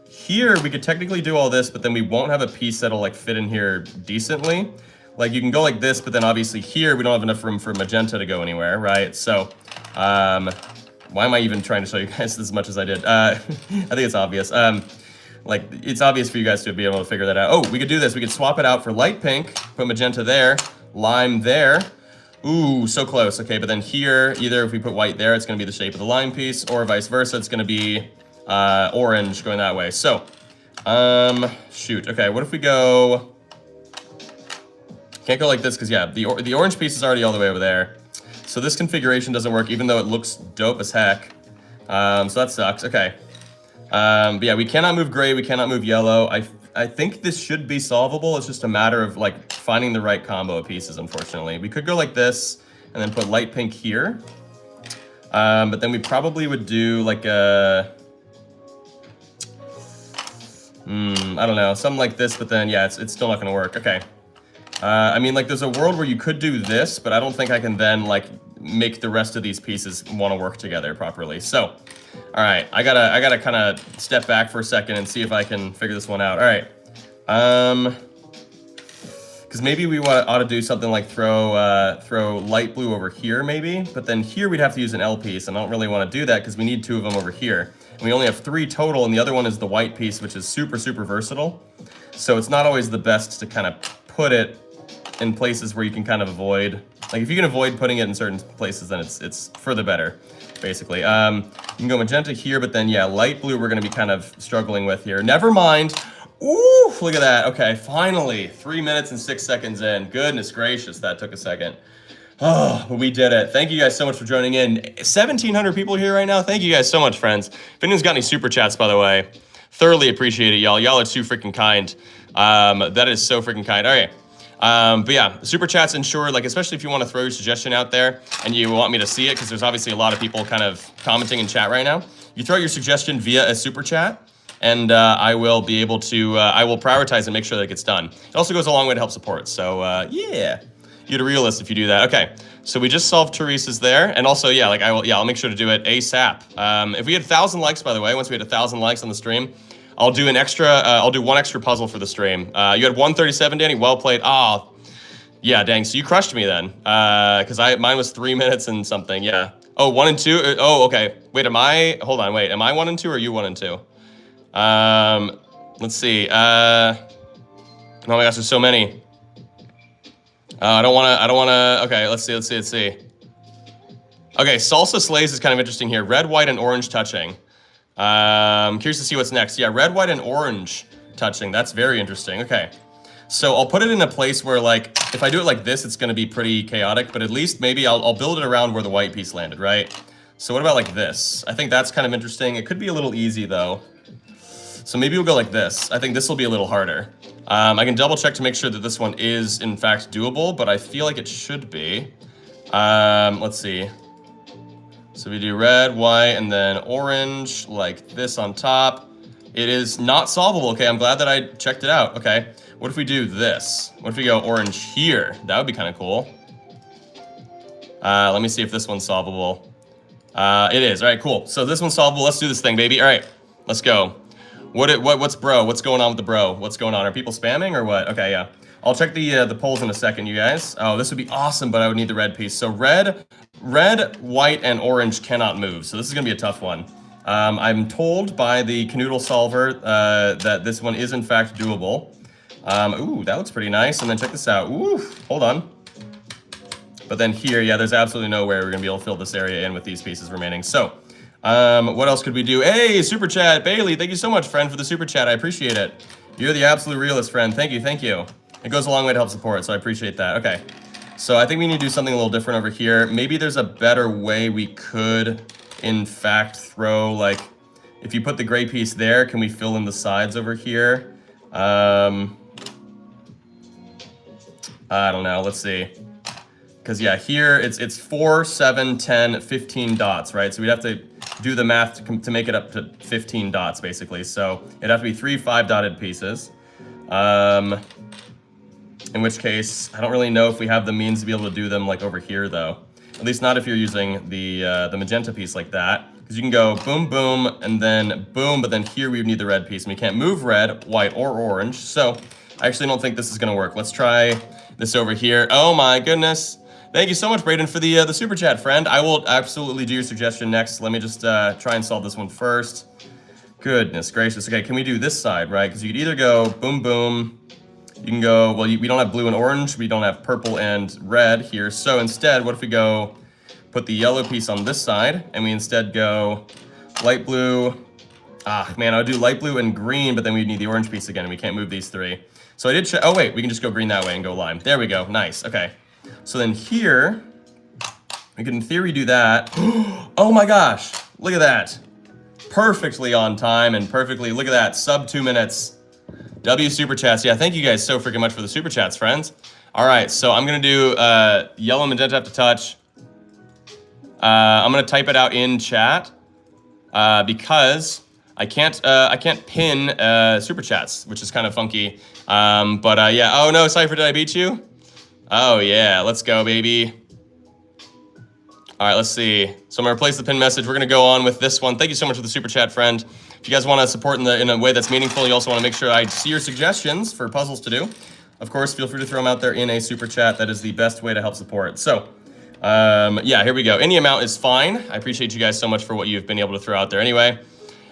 Here, we could technically do all this, but then we won't have a piece that'll like fit in here decently. Like you can go like this, but then obviously here, we don't have enough room for magenta to go anywhere, right? So, why am I even trying to show you guys this as much as I did? I think it's obvious. Like, it's obvious for you guys to be able to figure that out. Oh, we could do this. We could swap it out for light pink, put magenta there, lime there. Ooh, so close. Okay, but then here, either if we put white there, it's going to be the shape of the lime piece, or vice versa, it's going to be orange going that way. So, shoot. Okay, what if we go... Can't go like this because, yeah, the orange piece is already all the way over there. So this configuration doesn't work, even though it looks dope as heck. So that sucks. Okay. But yeah, we cannot move gray, we cannot move yellow. I think this should be solvable. It's just a matter of like finding the right combo of pieces, unfortunately. We could go like this and then put light pink here. But then we probably would do like a, I don't know, something like this, but then yeah, it's still not gonna work. Okay. I mean, like there's a world where you could do this, but I don't think I can then like make the rest of these pieces want to work together properly. So, all right, I gotta kind of step back for a second and see if I can figure this one out. All right, because maybe we ought to do something like throw light blue over here maybe, but then here we'd have to use an L piece, and I don't really want to do that because we need 2 of them over here. And we only have 3 total, and the other one is the white piece, which is super, super versatile. So it's not always the best to kind of put it in places where you can kind of avoid, like if you can avoid putting it in certain places, then it's for the better, basically. You can go magenta here, but then yeah, light blue we're gonna be kind of struggling with here. Never mind. Ooh, look at that. Okay, finally, 3 minutes and 6 seconds in. Goodness gracious, that took a second. Oh, we did it. Thank you guys so much for joining in. 1,700 people here right now. Thank you guys so much, friends. If anyone's got any super chats, by the way, thoroughly appreciate it, y'all. Y'all are too freaking kind. That is so freaking kind. All right. But yeah, super chats ensure, like, especially if you want to throw your suggestion out there and you want me to see it, because there's obviously a lot of people kind of commenting in chat right now. You throw your suggestion via a super chat, and I will be able to, I will prioritize and make sure that it gets done. It also goes a long way to help support. So yeah, you're a realist if you do that. Okay, so we just solved Teresa's there, and also yeah, like I'll make sure to do it ASAP. If we had 1,000 likes, by the way, once we had 1,000 likes on the stream, I'll do an extra, I'll do 1 extra puzzle for the stream. You had 137, Danny, well played. Oh, yeah, dang, so you crushed me then. Because mine was 3 minutes and something, yeah. Oh, 1 and 2, oh, okay. Wait, hold on, wait, am I 1 and 2 or you 1 and 2? Let's see. Oh my gosh, there's so many. I don't wanna, okay, let's see. Okay, Salsa Slays is kind of interesting here. Red, white, and orange touching. Curious to see what's next. Yeah, red, white, and orange touching. That's very interesting. Okay. So I'll put it in a place where, like, if I do it like this, it's going to be pretty chaotic, but at least maybe I'll build it around where the white piece landed, right? So what about like this? I think that's kind of interesting. It could be a little easy though. So maybe we'll go like this. I think this will be a little harder. I can double check to make sure that this one is in fact doable, but I feel like it should be. Let's see. So we do red, white, and then orange, like this on top. It is not solvable. Okay, I'm glad that I checked it out. Okay, what if we do this? What if we go orange here? That would be kind of cool. Let me see if this one's solvable. It is. All right, cool. So this one's solvable. Let's do this thing, baby. All right, let's go. What's bro? What's going on with the bro? What's going on? Are people spamming or what? Okay, yeah. I'll check the polls in a second, you guys. Oh, this would be awesome, but I would need the red piece. So red, white, and orange cannot move. So this is gonna be a tough one. I'm told by the Kanoodle solver that this one is in fact doable. Ooh, that looks pretty nice. And then check this out. Ooh, hold on. But then here, yeah, there's absolutely no way we're gonna be able to fill this area in with these pieces remaining. So, what else could we do? Hey, super chat, Bailey, thank you so much, friend, for the super chat. I appreciate it. You're the absolute realist, friend. Thank you, thank you. It goes a long way to help support, so I appreciate that. Okay, so I think we need to do something a little different over here. Maybe there's a better way we could, in fact, throw, like, if you put the gray piece there, can we fill in the sides over here? I don't know, let's see. Because yeah, here it's 4, 7, 10, 15 dots, right? So we'd have to do the math to make it up to 15 dots, basically. So it'd have to be 3 5-dotted pieces. In which case, I don't really know if we have the means to be able to do them like over here, though. At least not if you're using the magenta piece like that. Because you can go boom, boom, and then boom, but then here we would need the red piece. And we can't move red, white, or orange. So I actually don't think this is going to work. Let's try this over here. Oh my goodness. Thank you so much, Brayden, for the super chat, friend. I will absolutely do your suggestion next. Let me just try and solve this one first. Goodness gracious. Okay, can we do this side, right? Because you could either go boom, boom. You can go, well, we don't have blue and orange. We don't have purple and red here. So instead, what if we go put the yellow piece on this side, and we instead go light blue. Ah, man, I would do light blue and green, but then we'd need the orange piece again, and we can't move these three. So I did check. Oh, wait, we can just go green that way and go lime. There we go. Nice. Okay. So then here, we can in theory do that. Oh my gosh, look at that. Perfectly on time and perfectly, look at that, sub 2 minutes. W super chats. Yeah, thank you guys so freaking much for the super chats, friends. All right, so I'm gonna do yellow magenta have to touch. I'm gonna type it out in chat because I can't pin super chats, which is kind of funky. Yeah. Oh no, Cypher, did I beat you? Oh yeah, let's go, baby. All right, let's see. So I'm gonna replace the pin message. We're gonna go on with this one. Thank you so much for the super chat, friend. If you guys want to support in a way that's meaningful, you also want to make sure I see your suggestions for puzzles to do. Of course, feel free to throw them out there in a super chat. That is the best way to help support. So, yeah, here we go. Any amount is fine. I appreciate you guys so much for what you've been able to throw out there. Anyway,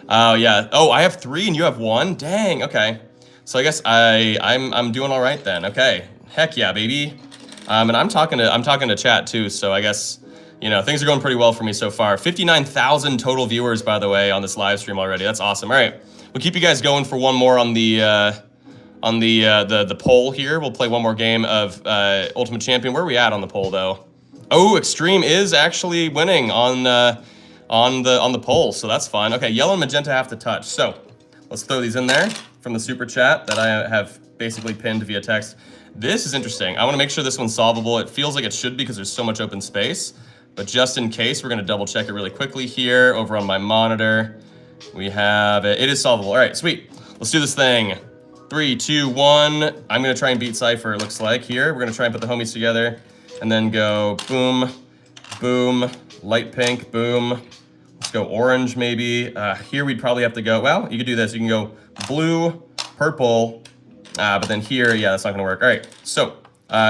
yeah. Oh, I have 3 and you have 1. Dang. Okay. So I guess I'm doing all right then. Okay. Heck yeah, baby. And I'm talking to chat too. So I guess, you know, things are going pretty well for me so far. 59,000 total viewers, by the way, on this live stream already. That's awesome. All right, we'll keep you guys going for one more on the poll here. We'll play one more game of Ultimate Champion. Where are we at on the poll though? Oh, Extreme is actually winning on the poll, so that's fun. Okay, yellow and magenta have to touch. So let's throw these in there from the super chat that I have basically pinned via text. This is interesting. I want to make sure this one's solvable. It feels like it should be because there's so much open space. But just in case, we're going to double check it really quickly here over on my monitor. We have it. It is solvable. All right, sweet. Let's do this thing. 3, 2, 1. I'm going to try and beat Cypher, it looks like. Here, we're going to try and put the homies together. And then go boom, boom, light pink, boom. Let's go orange maybe. Here we'd probably have to go, well, you could do this. You can go blue, purple. But then here, yeah, that's not going to work. All right, so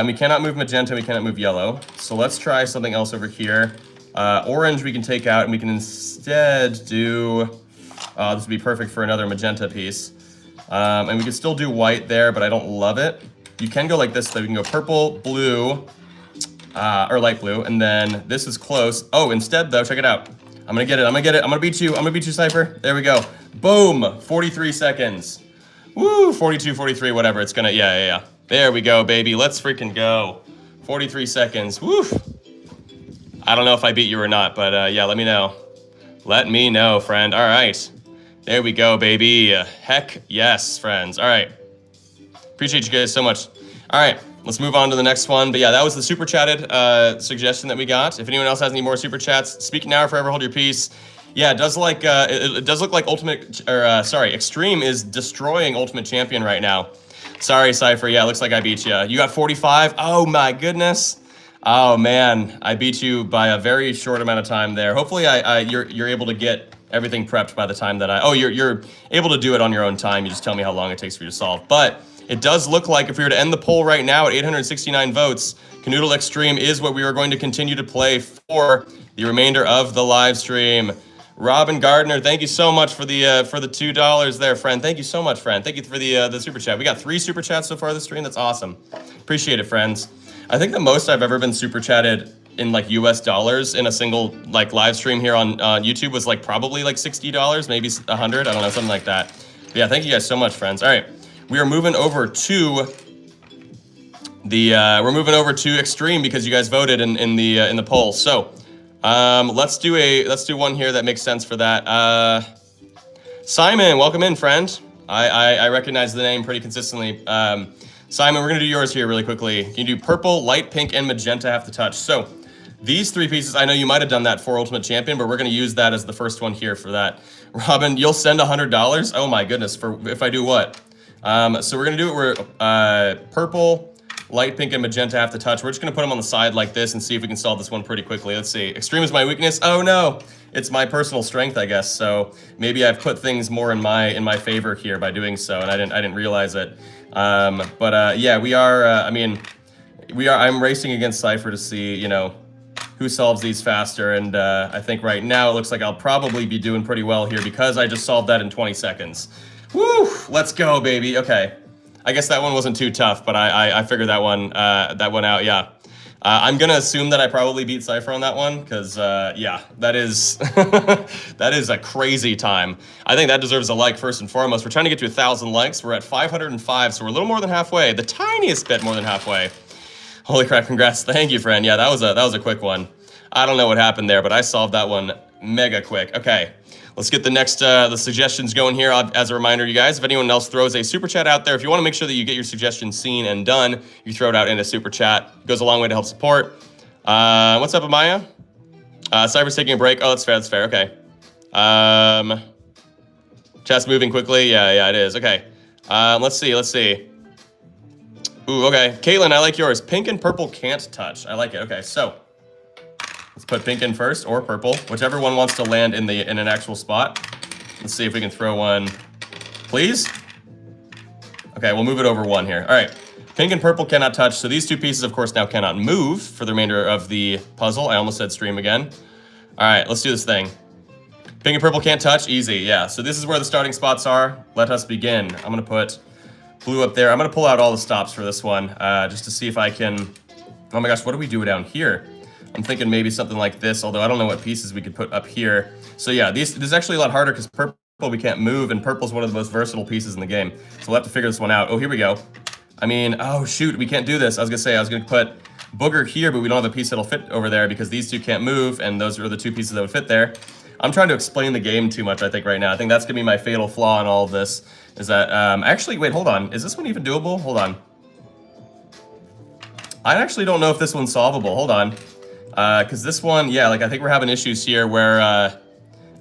we cannot move magenta, we cannot move yellow. So let's try something else over here. Orange we can take out, and we can instead do, This would be perfect for another magenta piece. And we can still do white there, but I don't love it. You can go like this, though. You can go purple, blue, or light blue, and then this is close. Oh, instead, though, check it out. I'm gonna get it, I'm gonna get it. I'm gonna beat you, Cypher. There we go. Boom, 43 seconds. Woo, 42, 43, whatever. It's gonna, yeah. There we go, baby. Let's freaking go. 43 seconds, woo. I don't know if I beat you or not, but yeah, let me know. Let me know, friend. All right. There we go, baby. Heck yes, friends. All right. Appreciate you guys so much. All right, let's move on to the next one. But yeah, that was the super chatted suggestion that we got. If anyone else has any more super chats, speak now or forever hold your peace. Yeah, it does like it does look like Extreme is destroying Ultimate Champion right now. Sorry, Cypher. Yeah, it looks like I beat you. You got 45. Oh my goodness. Oh man, I beat you by a very short amount of time there. Hopefully, you're able to get everything prepped by the time that you're able to do it on your own time. You just tell me how long it takes for you to solve. But it does look like if we were to end the poll right now at 869 votes, Kanoodle Extreme is what we are going to continue to play for the remainder of the live stream. Robin Gardner, thank you so much for the $2 there, friend. Thank you so much, friend. Thank you for the super chat. We got 3 super chats so far this stream. That's awesome. Appreciate it, friends. I think the most I've ever been super chatted in like US dollars in a single like live stream here on YouTube was like probably like $60, maybe 100. I don't know, something like that. But yeah, thank you guys so much, friends. All right, we are moving over to the Extreme because you guys voted in the poll. So let's do one here that makes sense for that. Simon, welcome in, friend. I recognize the name pretty consistently. Simon, we're gonna do yours here really quickly. You can do purple, light pink, and magenta have to touch. So these 3 pieces, I know you might have done that for Ultimate Champion, but we're gonna use that as the first one here for that. Robin, you'll send $100? Oh my goodness, for if I do what? So we're gonna do it where purple, light pink, and magenta have to touch. We're just gonna put them on the side like this and see if we can solve this one pretty quickly. Let's see. Extreme is my weakness. Oh no, it's my personal strength, I guess. So maybe I've put things more in my favor here by doing so, and I didn't realize it. Yeah, we are. I'm racing against Cypher to see, you know, who solves these faster, and I think right now it looks like I'll probably be doing pretty well here because I just solved that in 20 seconds. Woo! Let's go, baby. Okay. I guess that one wasn't too tough, but I figured that one out, yeah. I'm gonna assume that I probably beat Cypher on that one, because yeah, that is that is a crazy time. I think that deserves a like first and foremost. We're trying to get to 1,000 likes. We're at 505, so we're a little more than halfway, the tiniest bit more than halfway. Holy crap, congrats. Thank you, friend. Yeah, that was a quick one. I don't know what happened there, but I solved that one mega quick. Okay. Let's get the next the suggestions going here. As a reminder, you guys, if anyone else throws a super chat out there, if you want to make sure that you get your suggestions seen and done, you throw it out in a super chat. It goes a long way to help support. What's up, Amaya? Cyber's taking a break. Oh, that's fair. That's fair. Okay. Chat's moving quickly. Yeah, it is. Okay. Let's see. Ooh, okay. Caitlin, I like yours. Pink and purple can't touch. I like it. Okay, so let's put pink in first, or purple, whichever one wants to land in an actual spot. Let's see if we can throw one, please. Okay, we'll move it over 1 here. All right, pink and purple cannot touch. So these 2 pieces, of course, now cannot move for the remainder of the puzzle. I almost said stream again. All right, let's do this thing. Pink and purple can't touch, easy, yeah. So this is where the starting spots are. Let us begin. I'm gonna put blue up there. I'm gonna pull out all the stops for this one, just to see if I can, oh my gosh, what do we do down here? I'm thinking maybe something like this, although I don't know what pieces we could put up here. So yeah, this is actually a lot harder because purple we can't move, and purple's one of the most versatile pieces in the game. So we'll have to figure this one out. Oh, here we go. I mean, oh shoot, we can't do this. I was gonna put booger here, but we don't have a piece that'll fit over there because these 2 can't move, and those are the 2 pieces that would fit there. I'm trying to explain the game too much, I think, right now. I think that's gonna be my fatal flaw in all of this, is that, actually, wait, hold on. Is this one even doable? Hold on. I actually don't know if this one's solvable. Hold on. Because this one, yeah, like I think we're having issues here where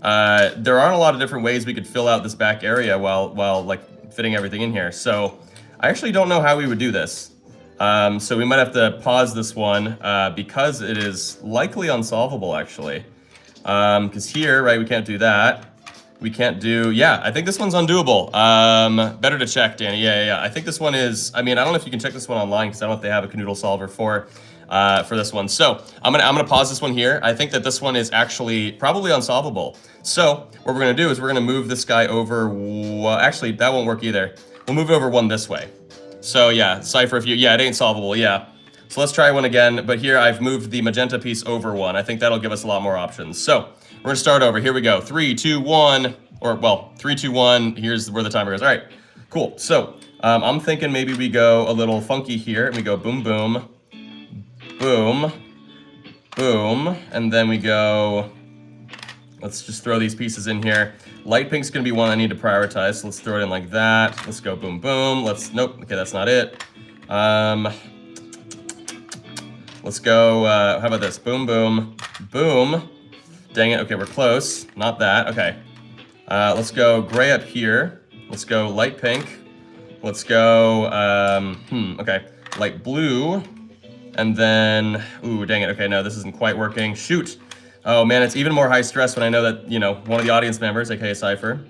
there aren't a lot of different ways we could fill out this back area while like fitting everything in here. So I actually don't know how we would do this. So we might have to pause this one because it is likely unsolvable actually. Because here, right, we can't do that. We can't do, yeah, I think this one's undoable. Better to check, Danny. Yeah. I think this one is, I mean, I don't know if you can check this one online because I don't know if they have a Kanoodle solver for for this one. So I'm gonna pause this one here. I think that this one is actually probably unsolvable. So what we're gonna do is we're gonna move this guy over. Well, actually, that won't work either. We'll move it over one this way. So yeah, Cypher, if you, yeah, it ain't solvable, yeah. So let's try one again, but here I've moved the magenta piece over one. I think that'll give us a lot more options. So we're gonna start over. Here we go. 3, 2, 1, or well, 3, 2, 1. Here's where the timer goes. All right, cool. So I'm thinking maybe we go a little funky here, and we go boom, boom, boom, boom, and then we go. Let's just throw these pieces in here. Light pink's gonna be one I need to prioritize, so let's throw it in like that. Let's go boom, boom. Nope, okay, that's not it. Let's go, how about this? Boom, boom, boom. Dang it, okay, we're close. Not that, okay. Let's go gray up here. Let's go light pink. Let's go, okay, light blue. And then, ooh, dang it, okay, no, this isn't quite working. Shoot. Oh man, it's even more high stress when I know that, you know, one of the audience members, aka Cypher,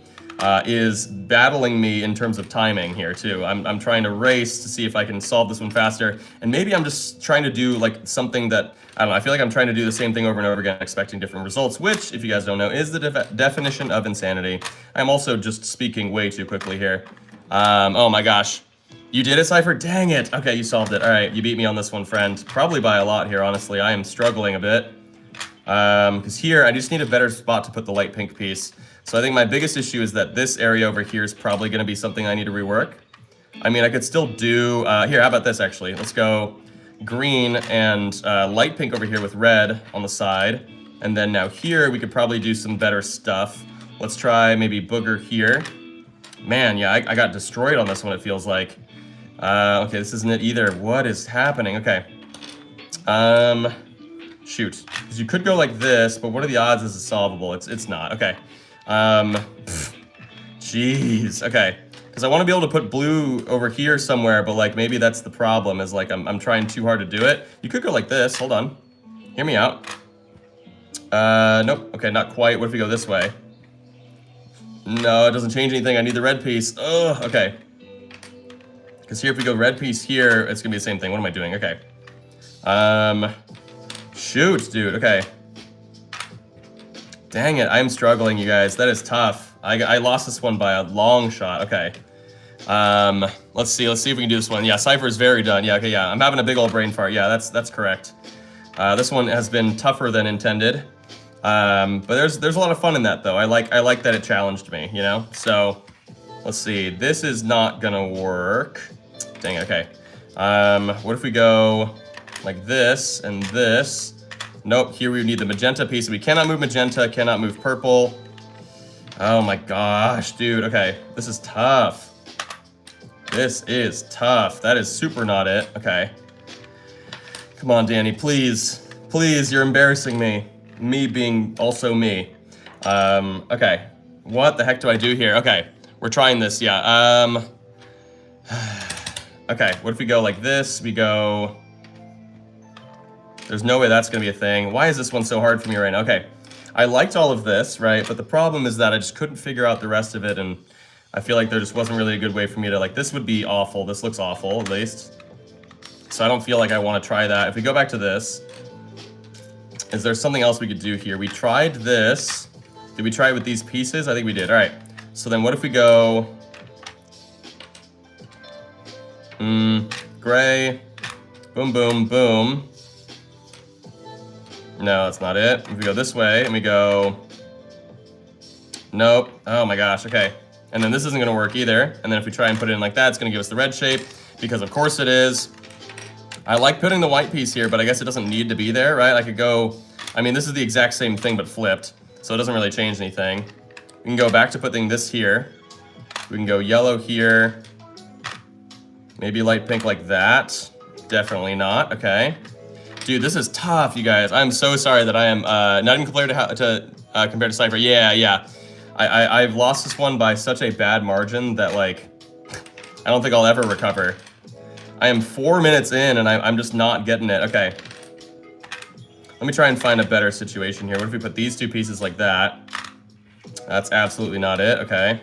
is battling me in terms of timing here too. I'm trying to race to see if I can solve this one faster. And maybe I'm just trying to do like something that, I don't know, I feel like I'm trying to do the same thing over and over again, expecting different results, which, if you guys don't know, is the definition of insanity. I'm also just speaking way too quickly here. Oh my gosh. You did it, Cypher? Dang it. Okay, you solved it. All right, you beat me on this one, friend. Probably by a lot here, honestly. I am struggling a bit. Because here, I just need a better spot to put the light pink piece. So I think my biggest issue is that this area over here is probably going to be something I need to rework. I mean, I could still do, here, how about this actually? Let's go green and light pink over here with red on the side. And then now here, we could probably do some better stuff. Let's try maybe booger here. Man, yeah, I got destroyed on this one, it feels like. Okay, this isn't it either. What is happening? Okay. Shoot. Because you could go like this, but what are the odds this is solvable? It's not. Okay. Jeez. Okay. Because I want to be able to put blue over here somewhere, but like maybe that's the problem, is like I'm trying too hard to do it. You could go like this. Hold on. Hear me out. Nope. Okay, not quite. What if we go this way? No, it doesn't change anything. I need the red piece. Ugh. Okay. Because here, if we go red piece here, it's going to be the same thing. What am I doing? Okay. Shoot, dude. Okay. Dang it. I'm struggling, you guys. That is tough. I lost this one by a long shot. Okay. Let's see. Let's see if we can do this one. Yeah, Cypher is very done. Yeah, okay, yeah. I'm having a big old brain fart. Yeah, that's correct. This one has been tougher than intended. But there's a lot of fun in that, though. I like that it challenged me, you know? So, let's see. This is not gonna work. Dang it, okay. What if we go like this and this? Nope, here we need the magenta piece. We cannot move magenta, cannot move purple. Oh my gosh, dude. Okay, this is tough. This is tough. That is super not it. Okay. Come on, Danny, please. Please, you're embarrassing me. Me being also me. Okay. What the heck do I do here? Okay, we're trying this, yeah. Okay, what if we go like this? We go... There's no way that's gonna be a thing. Why is this one so hard for me right now? Okay, I liked all of this, right? But the problem is that I just couldn't figure out the rest of it, and I feel like there just wasn't really a good way for me to, like, this would be awful. This looks awful, at least. So I don't feel like I want to try that. If we go back to this, is there something else we could do here? We tried this. Did we try it with these pieces? I think we did. All right. So then what if we go... gray. Boom, boom, boom. No, that's not it. If we go this way and we go... Nope. Oh my gosh, okay. And then this isn't gonna work either. And then if we try and put it in like that, it's gonna give us the red shape, because of course it is. I like putting the white piece here, but I guess it doesn't need to be there, right? I could go... I mean, this is the exact same thing, but flipped. So it doesn't really change anything. We can go back to putting this here. We can go yellow here. Maybe light pink like that. Definitely not, okay. Dude, this is tough, you guys. I'm so sorry that I am not even compared to Cypher. Yeah. I've lost this one by such a bad margin that, like, I don't think I'll ever recover. I am 4 minutes in and I'm just not getting it. Okay. Let me try and find a better situation here. What if we put these two pieces like that? That's absolutely not it. Okay.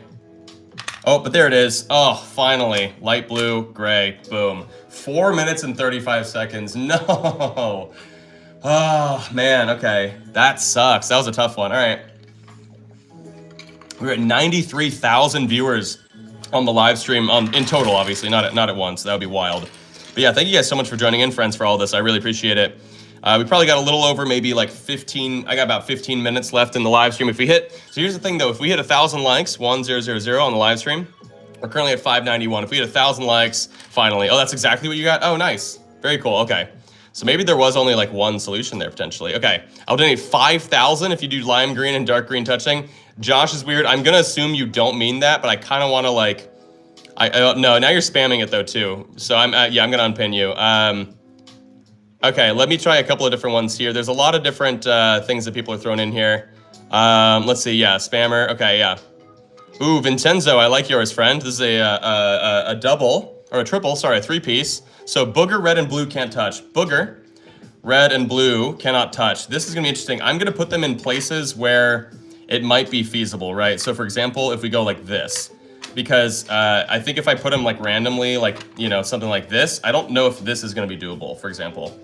Oh, but there it is. Oh, finally. Light blue, gray, boom. 4 minutes and 35 seconds. No. Oh, man. Okay. That sucks. That was a tough one. All right. We're at 93,000 viewers on the live stream in total, obviously, not at once. That would be wild. But yeah, thank you guys so much for joining in, friends, for all this. I really appreciate it. We probably got a little over maybe like 15. I got about 15 minutes left in the live stream. If we hit, so here's the thing though, if we hit 1,000 likes, 1000 on the live stream, we're currently at 591. If we hit 1,000 likes, finally. Oh, that's exactly what you got? Oh, nice. Very cool. Okay. So maybe there was only like one solution there potentially. Okay. I'll donate 5,000 if you do lime green and dark green touching. Josh is weird. I'm going to assume you don't mean that, but I kind of want to like, no, now you're spamming it though too. So yeah, I'm going to unpin you. Okay, let me try a couple of different ones here. There's a lot of different things that people are throwing in here. Let's see, yeah, spammer. Okay, yeah. Ooh, Vincenzo, I like yours, friend. This is a double, or a triple, sorry, a three-piece. So booger, red, and blue can't touch. Booger, red, and blue cannot touch. This is gonna be interesting. I'm gonna put them in places where it might be feasible, right? So for example, if we go like this, because I think if I put them like randomly, like, you know, something like this, I don't know if this is gonna be doable, for example.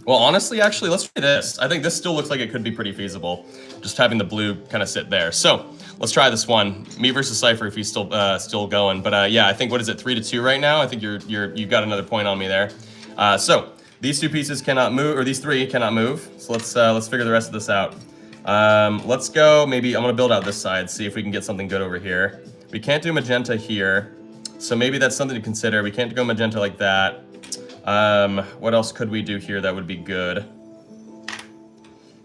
Well, honestly, actually, let's try this. I think this still looks like it could be pretty feasible, just having the blue kind of sit there. So let's try this one. Me versus Cypher if he's still going. But yeah, I think, what is it, 3-2 right now? I think you've got another point on me there. So these two pieces cannot move, or these three cannot move. So let's figure the rest of this out. Let's go, maybe I'm gonna build out this side, see if we can get something good over here. We can't do magenta here, so maybe that's something to consider. We can't go magenta like that. What else could we do here that would be good?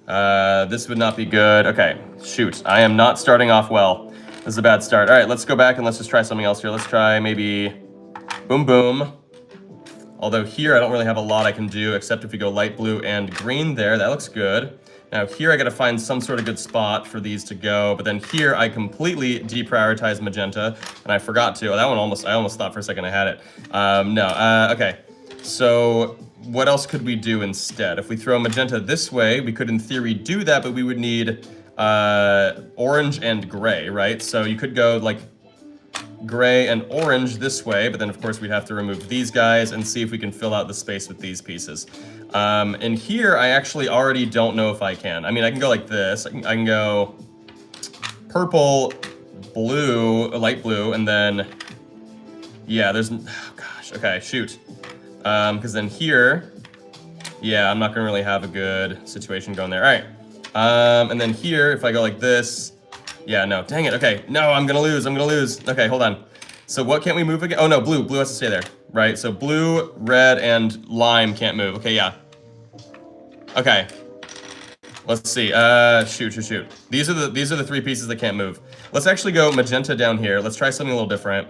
This would not be good. Okay, shoot, I am not starting off well. This is a bad start. All right, let's go back and let's just try something else here. Let's try maybe boom boom. Although here I don't really have a lot I can do, except if we go light blue and green there, that looks good. Now here I gotta find some sort of good spot for these to go, but then here I completely deprioritized magenta, and I forgot to. That one I almost thought for a second I had it. Okay. So what else could we do instead? If we throw magenta this way, we could in theory do that, but we would need orange and gray, right? So you could go like gray and orange this way, but then of course we'd have to remove these guys and see if we can fill out the space with these pieces. And here I actually already don't know if I can. I mean, I can go like this. I can go purple, blue, light blue, and then, yeah, there's, oh gosh, okay, shoot. Because then here, yeah, I'm not gonna really have a good situation going there. All right, and then here, if I go like this, yeah, no, dang it, okay, no, I'm gonna lose. Okay, hold on. So what can't we move again? Oh no, blue has to stay there, right? So blue, red, and lime can't move. Okay, yeah. Okay, let's see, shoot. These are the three pieces that can't move. Let's actually go magenta down here. Let's try something a little different.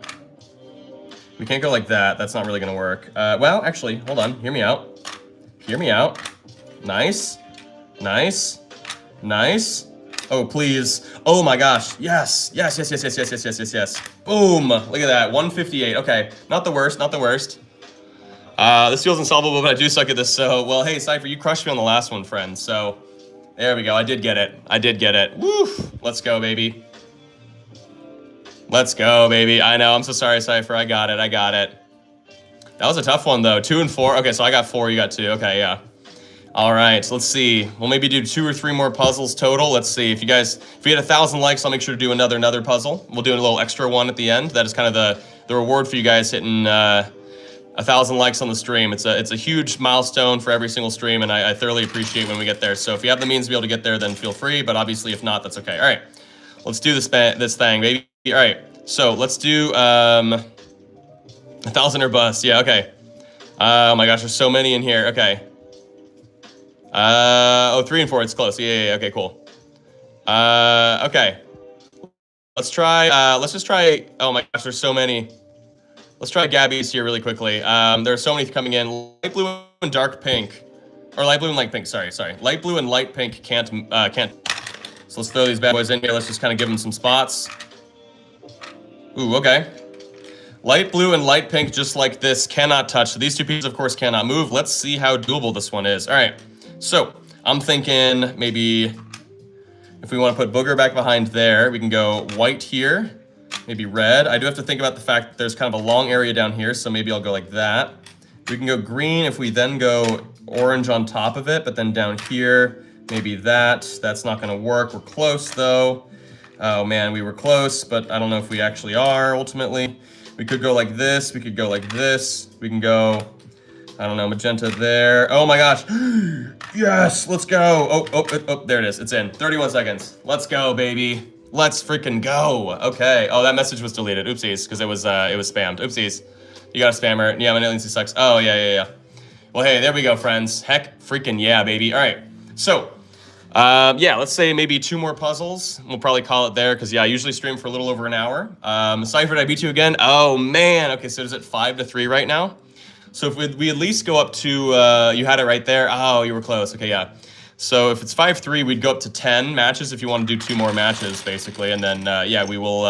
We can't go like that. That's not really gonna work. Well, actually, hold on. Hear me out. Nice. Oh, please. Oh my gosh. Yes. Boom. Look at that. 158. Okay. Not the worst. This feels insolvable, but I do suck at this. So, well, hey, Cypher, you crushed me on the last one, friend. So, there we go. I did get it. Woo. Let's go, baby. I know, I'm so sorry, Cypher. I got it. That was a tough one, though. 2 and 4. Okay, so I got 4, you got 2. Okay, yeah. All right, so let's see. We'll maybe do 2 or 3 more puzzles total. Let's see. If we hit 1,000 likes, I'll make sure to do another puzzle. We'll do a little extra one at the end. That is kind of the reward for you guys hitting 1,000 likes on the stream. It's a huge milestone for every single stream, and I thoroughly appreciate when we get there. So if you have the means to be able to get there, then feel free. But obviously, if not, that's okay. All right, let's do this thing, baby. All right, so let's do 1,000 or bust. Yeah, okay. Oh my gosh, there's so many in here. Okay. Oh, 3 and 4, it's close. Yeah, okay, cool. Okay. Let's just try, oh my gosh, there's so many. Let's try Gabby's here really quickly. There are so many coming in. Light blue and dark pink. Or light blue and light pink, sorry. Light blue and light pink can't. So let's throw these bad boys in here. Let's just kind of give them some spots. Ooh, okay. Light blue and light pink, just like this, cannot touch. So these two pieces, of course, cannot move. Let's see how doable this one is. All right, so I'm thinking maybe if we want to put booger back behind there, we can go white here, maybe red. I do have to think about the fact that there's kind of a long area down here, so maybe I'll go like that. We can go green if we then go orange on top of it, but then down here, maybe that. That's not gonna work. We're close though. Oh man, we were close, but I don't know if we actually are ultimately. We could go like this, we could go like this. We can go, I don't know, magenta there. Oh my gosh, yes, let's go. Oh, there it is, it's in, 31 seconds. Let's go, baby. Let's freaking go. Okay, oh, that message was deleted, oopsies, because it was spammed, oopsies. You got a spammer. Yeah, my latency sucks. Oh, yeah. Well, hey, there we go, friends. Heck freaking yeah, baby. All right. So, yeah, let's say maybe 2 more puzzles. We'll probably call it there because, yeah, I usually stream for a little over an hour. Cypher, did I beat you again? Oh, man. Okay, so is it 5-3 right now? So if we at least go up to, you had it right there. Oh, you were close. Okay, yeah. So if it's 5-3, we'd go up to 10 matches if you want to do 2 more matches, basically. And then, yeah, we'll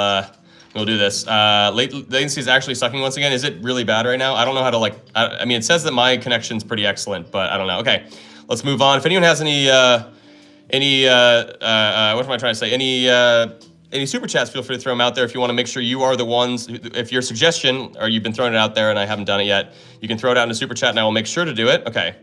do this. Latency is actually sucking once again. Is it really bad right now? I don't know how to like, I mean, it says that my connection's pretty excellent, but I don't know. Okay, let's move on. If anyone has any what am I trying to say? Any super chats, feel free to throw them out there if you want to make sure you are the ones, if your suggestion, or you've been throwing it out there and I haven't done it yet, you can throw it out in a super chat and I will make sure to do it. Okay.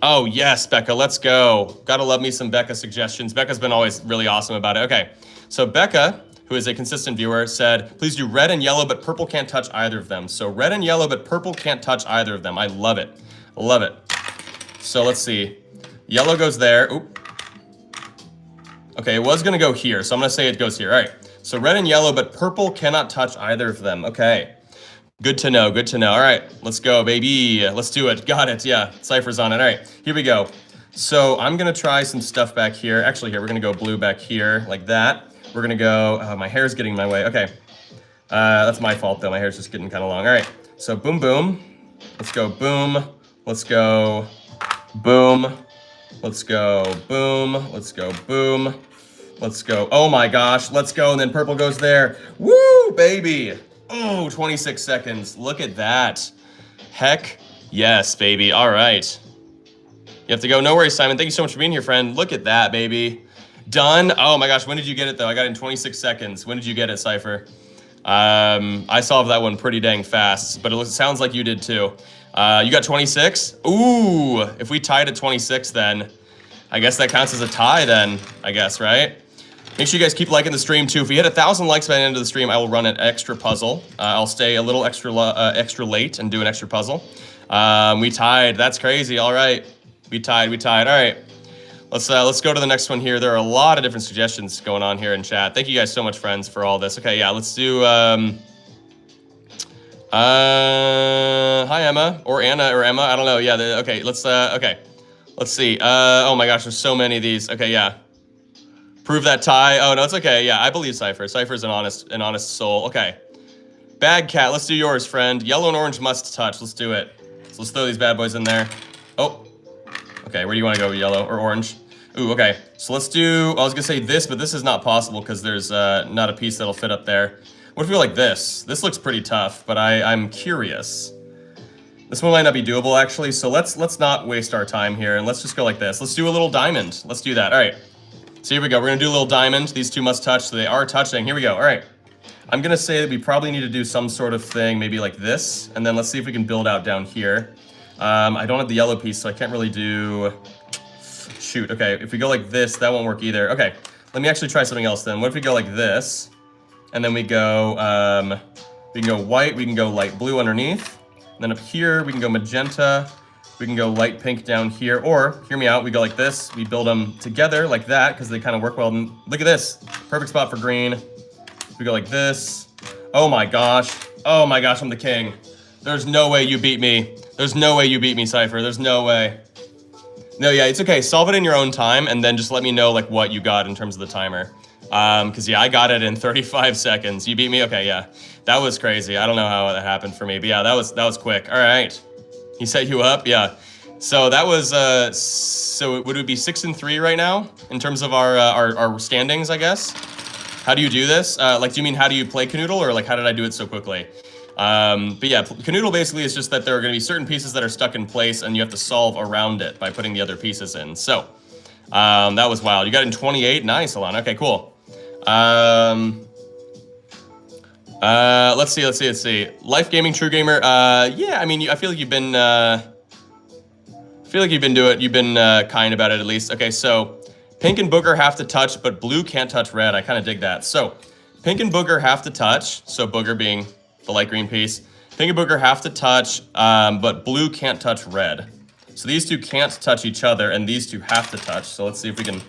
Oh yes, Becca, let's go. Gotta love me some Becca suggestions. Becca's been always really awesome about it. Okay. So Becca, who is a consistent viewer, said, please do red and yellow, but purple can't touch either of them. So red and yellow, but purple can't touch either of them. I love it. Love it. So let's see. Yellow goes there. Oop. Okay, it was going to go here, so I'm going to say it goes here. All right. So red and yellow, but purple cannot touch either of them. Okay. Good to know. Good to know. All right. Let's go, baby. Let's do it. Got it. Yeah. Cypher's on it. All right. Here we go. So I'm going to try some stuff back here. Actually, here, we're going to go blue back here like that. We're gonna go, my hair's getting in my way. Okay, that's my fault though. My hair's just getting kind of long. All right, so boom, boom. Let's go boom. Let's go boom. Let's go boom. Let's go boom. Let's go. Oh my gosh, let's go. And then purple goes there. Woo, baby. Oh, 26 seconds. Look at that. Heck yes, baby. All right. You have to go. No worries, Simon. Thank you so much for being here, friend. Look at that, baby. Done. Oh my gosh, when did you get it though? I got it in 26 seconds. When did you get it, Cypher? I solved that one pretty dang fast, but it sounds like you did too. You got 26? Ooh, if we tied at 26 then, I guess that counts as a tie then, I guess, right? Make sure you guys keep liking the stream too. If we hit 1,000 likes by the end of the stream, I will run an extra puzzle. I'll stay a little extra late and do an extra puzzle. We tied, that's crazy, all right. We tied, all right. Let's go to the next one here. There are a lot of different suggestions going on here in chat. Thank you guys so much, friends, for all this. Okay, yeah, let's do, hi, Emma, or Anna, or Emma, I don't know. Yeah, okay, okay. Let's see. Oh my gosh, there's so many of these. Okay, yeah. Prove that tie. Oh, no, it's okay. Yeah, I believe Cypher. Cypher's an honest soul. Okay. Bad cat, let's do yours, friend. Yellow and orange must touch. Let's do it. So let's throw these bad boys in there. Oh. Okay, where do you want to go, yellow or orange? Ooh, okay. So let's do, I was gonna say this, but this is not possible because there's not a piece that'll fit up there. What if we go like this? This looks pretty tough, but I'm curious. This one might not be doable actually, so let's not waste our time here and let's just go like this. Let's do a little diamond. Let's do that. All right. So here we go. We're gonna do a little diamond. These two must touch, so they are touching. Here we go. All right. I'm gonna say that we probably need to do some sort of thing, maybe like this, and then let's see if we can build out down here. I don't have the yellow piece, so I can't really do... Shoot, okay, if we go like this, that won't work either. Okay, let me actually try something else then. What if we go like this, and then we go, we can go white, we can go light blue underneath, and then up here, we can go magenta, we can go light pink down here, or, hear me out, we go like this, we build them together like that, because they kind of work well. And look at this, perfect spot for green. We go like this. Oh my gosh, I'm the king. There's no way you beat me. There's no way you beat me, Cypher. There's no way. No, yeah, it's okay. Solve it in your own time, and then just let me know like what you got in terms of the timer. Because yeah, I got it in 35 seconds. You beat me? Okay, yeah. That was crazy. I don't know how that happened for me, but yeah, that was quick. All right. He set you up? Yeah. So that was, so would it be 6-3 right now in terms of our standings, I guess? How do you do this? Like, do you mean how do you play Kanoodle, or like how did I do it so quickly? But yeah, Kanoodle basically is just that there are going to be certain pieces that are stuck in place and you have to solve around it by putting the other pieces in. So, that was wild. You got it in 28? Nice, Alana. Okay, cool. Let's see. Life Gaming, True Gamer. Yeah, I mean, I feel like you've been, kind about it at least. Okay, so pink and booger have to touch, but blue can't touch red. I kind of dig that. So pink and booger have to touch. So booger being the light green piece. Pink and booger have to touch, but blue can't touch red. So these two can't touch each other, and these two have to touch. So let's see if we can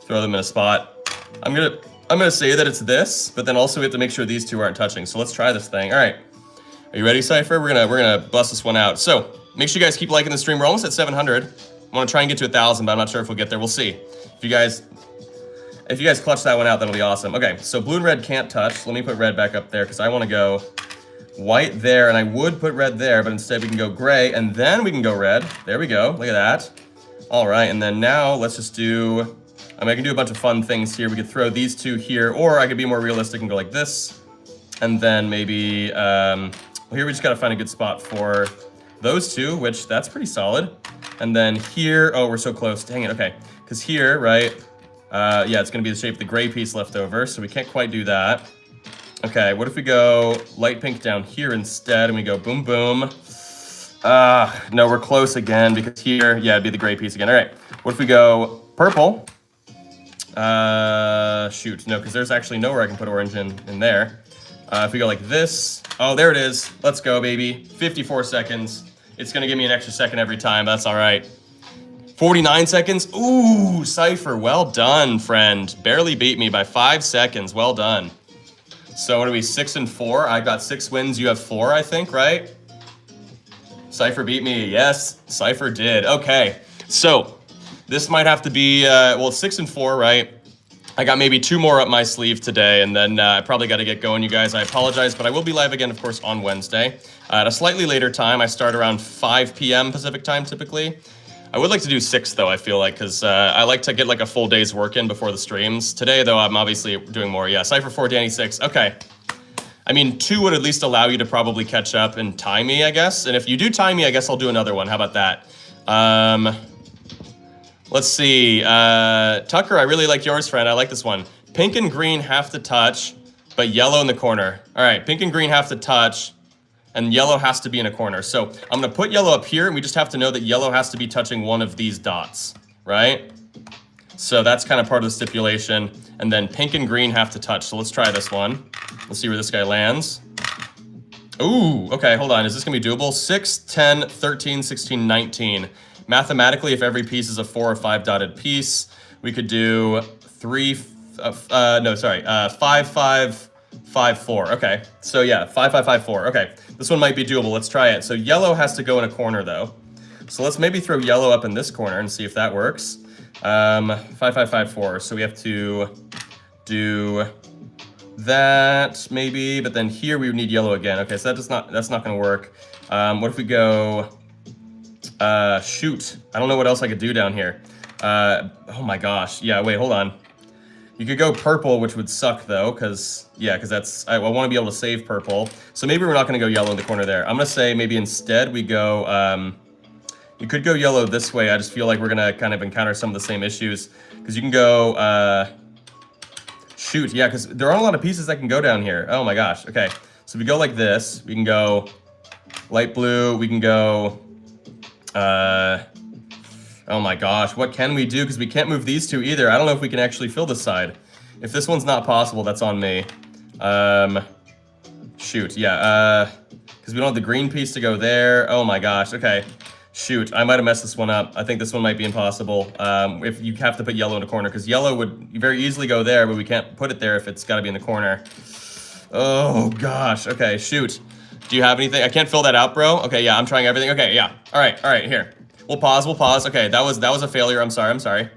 throw them in a spot. I'm gonna say that it's this, but then also we have to make sure these two aren't touching. So let's try this thing. All right, are you ready, Cypher? We're gonna bust this one out. So make sure you guys keep liking the stream. We're almost at 700. I want to try and get to 1,000, but I'm not sure if we'll get there. We'll see. If you guys clutch that one out, that'll be awesome. Okay, so blue and red can't touch. Let me put red back up there because I want to go white there, and I would put red there, but instead we can go gray, and then we can go red. There we go. Look at that. All right, and then now let's just do. I can do a bunch of fun things here. We could throw these two here, or I could be more realistic and go like this. And then maybe, well, here we just gotta find a good spot for those two, which that's pretty solid. And then here, oh, we're so close, dang it, okay. Because here, right, yeah, it's gonna be the shape of the gray piece left over, so we can't quite do that. Okay, what if we go light pink down here instead, and we go boom, boom. No, we're close again, because here, yeah, it'd be the gray piece again. All right, what if we go purple? Shoot, no, because there's actually nowhere I can put orange in there. If we go like this, oh, there it is. Let's go, baby. 54 seconds. It's gonna give me an extra second every time. That's all right. 49 seconds. Ooh, Cypher, well done, friend. Barely beat me by 5 seconds. Well done. So what are we, 6 and 4? I got 6 wins. You have 4, I think, right? Cypher beat me. Yes, Cypher did. Okay, so this might have to be, well, 6 and 4, right? I got maybe 2 more up my sleeve today, and then I probably got to get going, you guys. I apologize, but I will be live again, of course, on Wednesday. At a slightly later time. I start around 5 p.m. Pacific time, typically. I would like to do 6, though, I feel like, because I like to get, like, a full day's work in before the streams. Today, though, I'm obviously doing more. Yeah, Cypher 4, Danny 6. Okay. I mean, 2 would at least allow you to probably catch up and tie me, I guess. And if you do tie me, I guess I'll do another one. How about that? Let's see. Tucker, I really like yours, friend. I like this one. Pink and green have to touch, but yellow in the corner. All right, pink and green have to touch, and yellow has to be in a corner. So I'm going to put yellow up here, and we just have to know that yellow has to be touching one of these dots, right? So that's kind of part of the stipulation. And then pink and green have to touch. So let's try this one. Let's see where this guy lands. Ooh, okay, hold on. Is this going to be doable? 6, 10, 13, 16, 19. Mathematically, if every piece is a 4 or 5 dotted piece, we could do 5, 5, 5, 4. Okay, so yeah, 5, 5, 5, 4. Okay, this one might be doable. Let's try it. So yellow has to go in a corner, though. So let's maybe throw yellow up in this corner and see if that works. 5, 5, 5, 4. So we have to do that maybe, but then here we would need yellow again. Okay, so that's not going to work. What if we go? Shoot. I don't know what else I could do down here. Oh my gosh. Yeah, wait, hold on. You could go purple, which would suck though, because that's, I want to be able to save purple. So maybe we're not going to go yellow in the corner there. I'm going to say maybe instead we go, you could go yellow this way. I just feel like we're going to kind of encounter some of the same issues. Because you can go, shoot, yeah, because there aren't a lot of pieces that can go down here. Oh my gosh. Okay, so if we go like this, we can go light blue, we can go, oh my gosh, what can we do? Because we can't move these two either. I don't know if we can actually fill this side. If this one's not possible, that's on me. Shoot, yeah, because we don't have the green piece to go there. Oh my gosh, okay. Shoot, I might have messed this one up. I think this one might be impossible. If you have to put yellow in a corner, because yellow would very easily go there, but we can't put it there if it's got to be in the corner. Oh gosh, okay, shoot. Do you have anything? I can't fill that out, bro. Okay, yeah, I'm trying everything. Okay, yeah. All right, here. We'll pause. Okay, that was a failure. I'm sorry.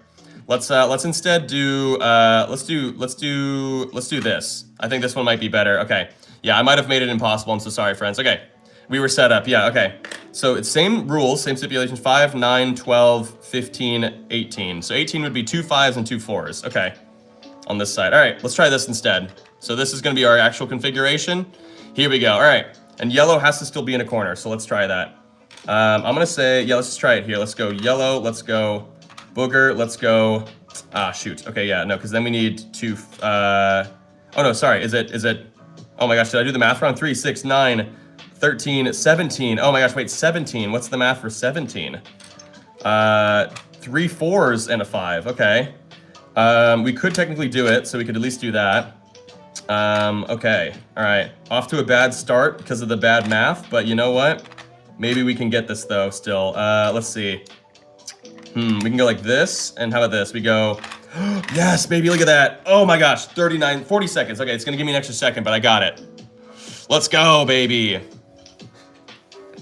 Let's instead do let's do this. I think this one might be better. Okay. Yeah, I might have made it impossible. I'm so sorry, friends. Okay. We were set up. Yeah, okay. So it's same rules, same stipulations. 5, 9, 12, 15, 18. So 18 would be 2 5s and 2 4s. Okay. On this side. All right, let's try this instead. So this is going to be our actual configuration. Here we go. All right. And yellow has to still be in a corner, so let's try that. I'm going to say, yeah, let's just try it here. Let's go yellow, let's go booger, let's go Ah, shoot. Okay, yeah, no, because then we need to, oh no, sorry, is it, oh my gosh, did I do the math wrong? 3, 6, 9, 13, 17. Oh my gosh, wait, 17. What's the math for 17? 3 4s and a 5, okay. We could technically do it, so we could at least do that. Okay, all right. Off to a bad start because of the bad math, but you know what? Maybe we can get this though still. Let's see. We can go like this, and how about this? We go, yes, baby, look at that. Oh my gosh, 40 seconds. Okay, it's gonna give me an extra second, but I got it. Let's go, baby.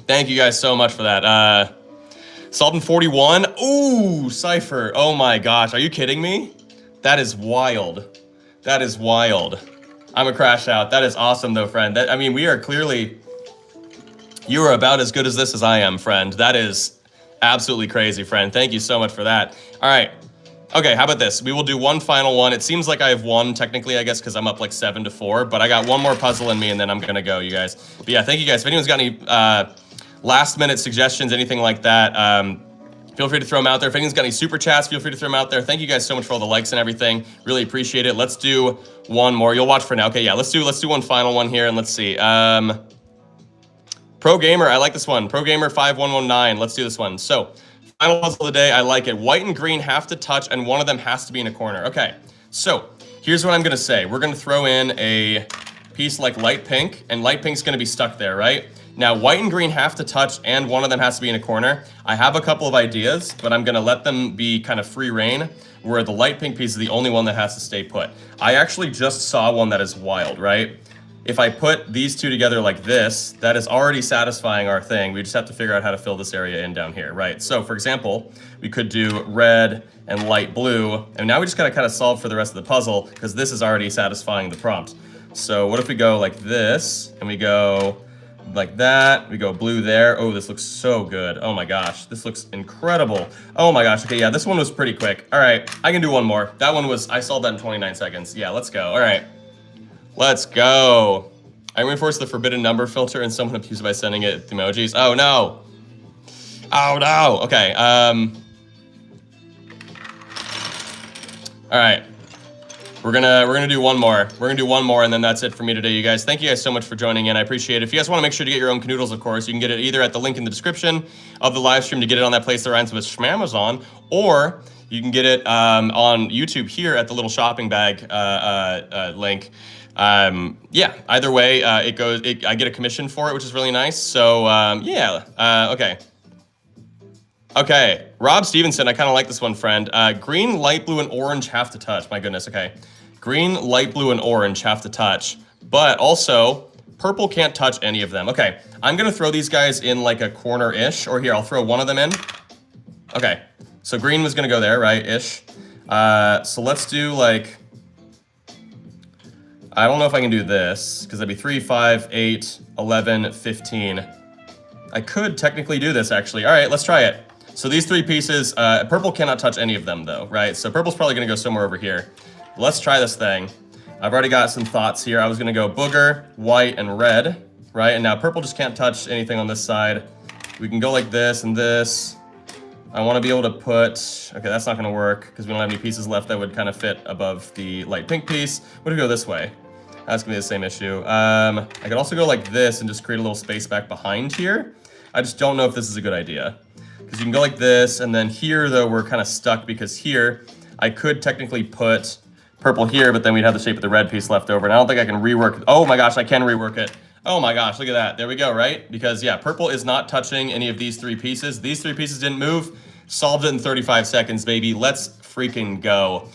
Thank you guys so much for that. Sultan 41, ooh, Cypher. Oh my gosh, are you kidding me? That is wild. That is wild. I'm a crash out. That is awesome though, friend. I mean, we are clearly, you are about as good as this as I am, friend. That is absolutely crazy, friend. Thank you so much for that. All right. Okay, how about this? We will do one final one. It seems like I have won, technically, I guess, because I'm up like 7-4, but I got one more puzzle in me, and then I'm going to go, you guys. But yeah, thank you guys. If anyone's got any last-minute suggestions, anything like that, feel free to throw them out there. If anyone's got any super chats, feel free to throw them out there. Thank you guys so much for all the likes and everything. Really appreciate it. Let's do one more. You'll watch for now. Okay, yeah, let's do one final one here, and let's see. Pro Gamer, I like this one. Pro Gamer 5119. Let's do this one. So, final puzzle of the day. I like it. White and green have to touch, and one of them has to be in a corner. Okay, so here's what I'm gonna say. We're gonna throw in a piece like light pink, and light pink's gonna be stuck there, right? Now, white and green have to touch, and one of them has to be in a corner. I have a couple of ideas, but I'm gonna let them be kind of free reign, where the light pink piece is the only one that has to stay put. I actually just saw one that is wild, right? If I put these two together like this, that is already satisfying our thing. We just have to figure out how to fill this area in down here, right? So for example, we could do red and light blue, and now we just gotta kind of solve for the rest of the puzzle because this is already satisfying the prompt. So what if we go like this, and we go like that, we go blue there. Oh, this looks so good. Oh my gosh, this looks incredible. Oh my gosh, okay, yeah, this one was pretty quick. All right, I can do one more. That one was, I solved that in 29 seconds. Yeah, let's go, all right. Let's go. I reinforced the forbidden number filter and someone abused by sending it emojis. Oh no. Oh no. Okay. All right. We're gonna do one more. We're gonna do one more, and then that's it for me today, you guys. Thank you guys so much for joining in. I appreciate it. If you guys want to make sure to get your own Kanoodles, of course, you can get it either at the link in the description of the live stream to get it on that place that rhymes with Schmamazon, or you can get it on YouTube here at the little shopping bag link. Yeah, either way, I get a commission for it, which is really nice. So, yeah, okay. Okay, Rob Stevenson, I kind of like this one, friend. Green, light blue, and orange have to touch. My goodness, okay. Green, light blue, and orange have to touch. But also, purple can't touch any of them. Okay, I'm gonna throw these guys in like a corner-ish, or here, I'll throw one of them in. Okay, so green was gonna go there, right, ish. So let's do like, I don't know if I can do this, because that'd be 3, 5, 8, 11, 15. I could technically do this, actually. All right, let's try it. So these three pieces, purple cannot touch any of them, though, right? So purple's probably going to go somewhere over here. Let's try this thing. I've already got some thoughts here. I was going to go booger, white, and red, right? And now purple just can't touch anything on this side. We can go like this and this. I want to be able to put, okay, that's not going to work because we don't have any pieces left that would kind of fit above the light pink piece. What if we go this way? That's going to be the same issue. I could also go like this and just create a little space back behind here. I just don't know if this is a good idea. Because you can go like this, and then here, though, we're kind of stuck because here, I could technically put purple here, but then we'd have the shape of the red piece left over, and I don't think I can rework. Oh my gosh, I can rework it. Oh my gosh, look at that. There we go, right? Because, yeah, purple is not touching any of these three pieces. These three pieces didn't move. Solved it in 35 seconds, baby. Let's freaking go.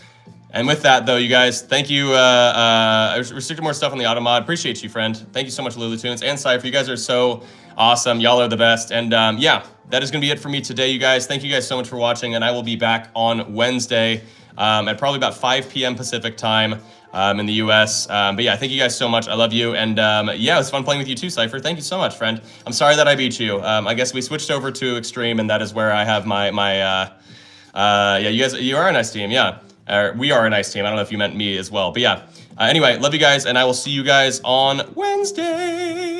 And with that, though, you guys, thank you. I restricted more stuff on the automod. Appreciate you, friend. Thank you so much, Lulutunes and Cypher. You guys are so awesome. Y'all are the best. And yeah, that is going to be it for me today, you guys. Thank you guys so much for watching. And I will be back on Wednesday at probably about 5 p.m. Pacific time in the US. But yeah, thank you guys so much. I love you. And yeah, it was fun playing with you too, Cypher. Thank you so much, friend. I'm sorry that I beat you. I guess we switched over to Extreme, and that is where I have my yeah, you guys, you are a nice team. Yeah. We are a nice team. I don't know if you meant me as well. But yeah, anyway, love you guys, and I will see you guys on Wednesday.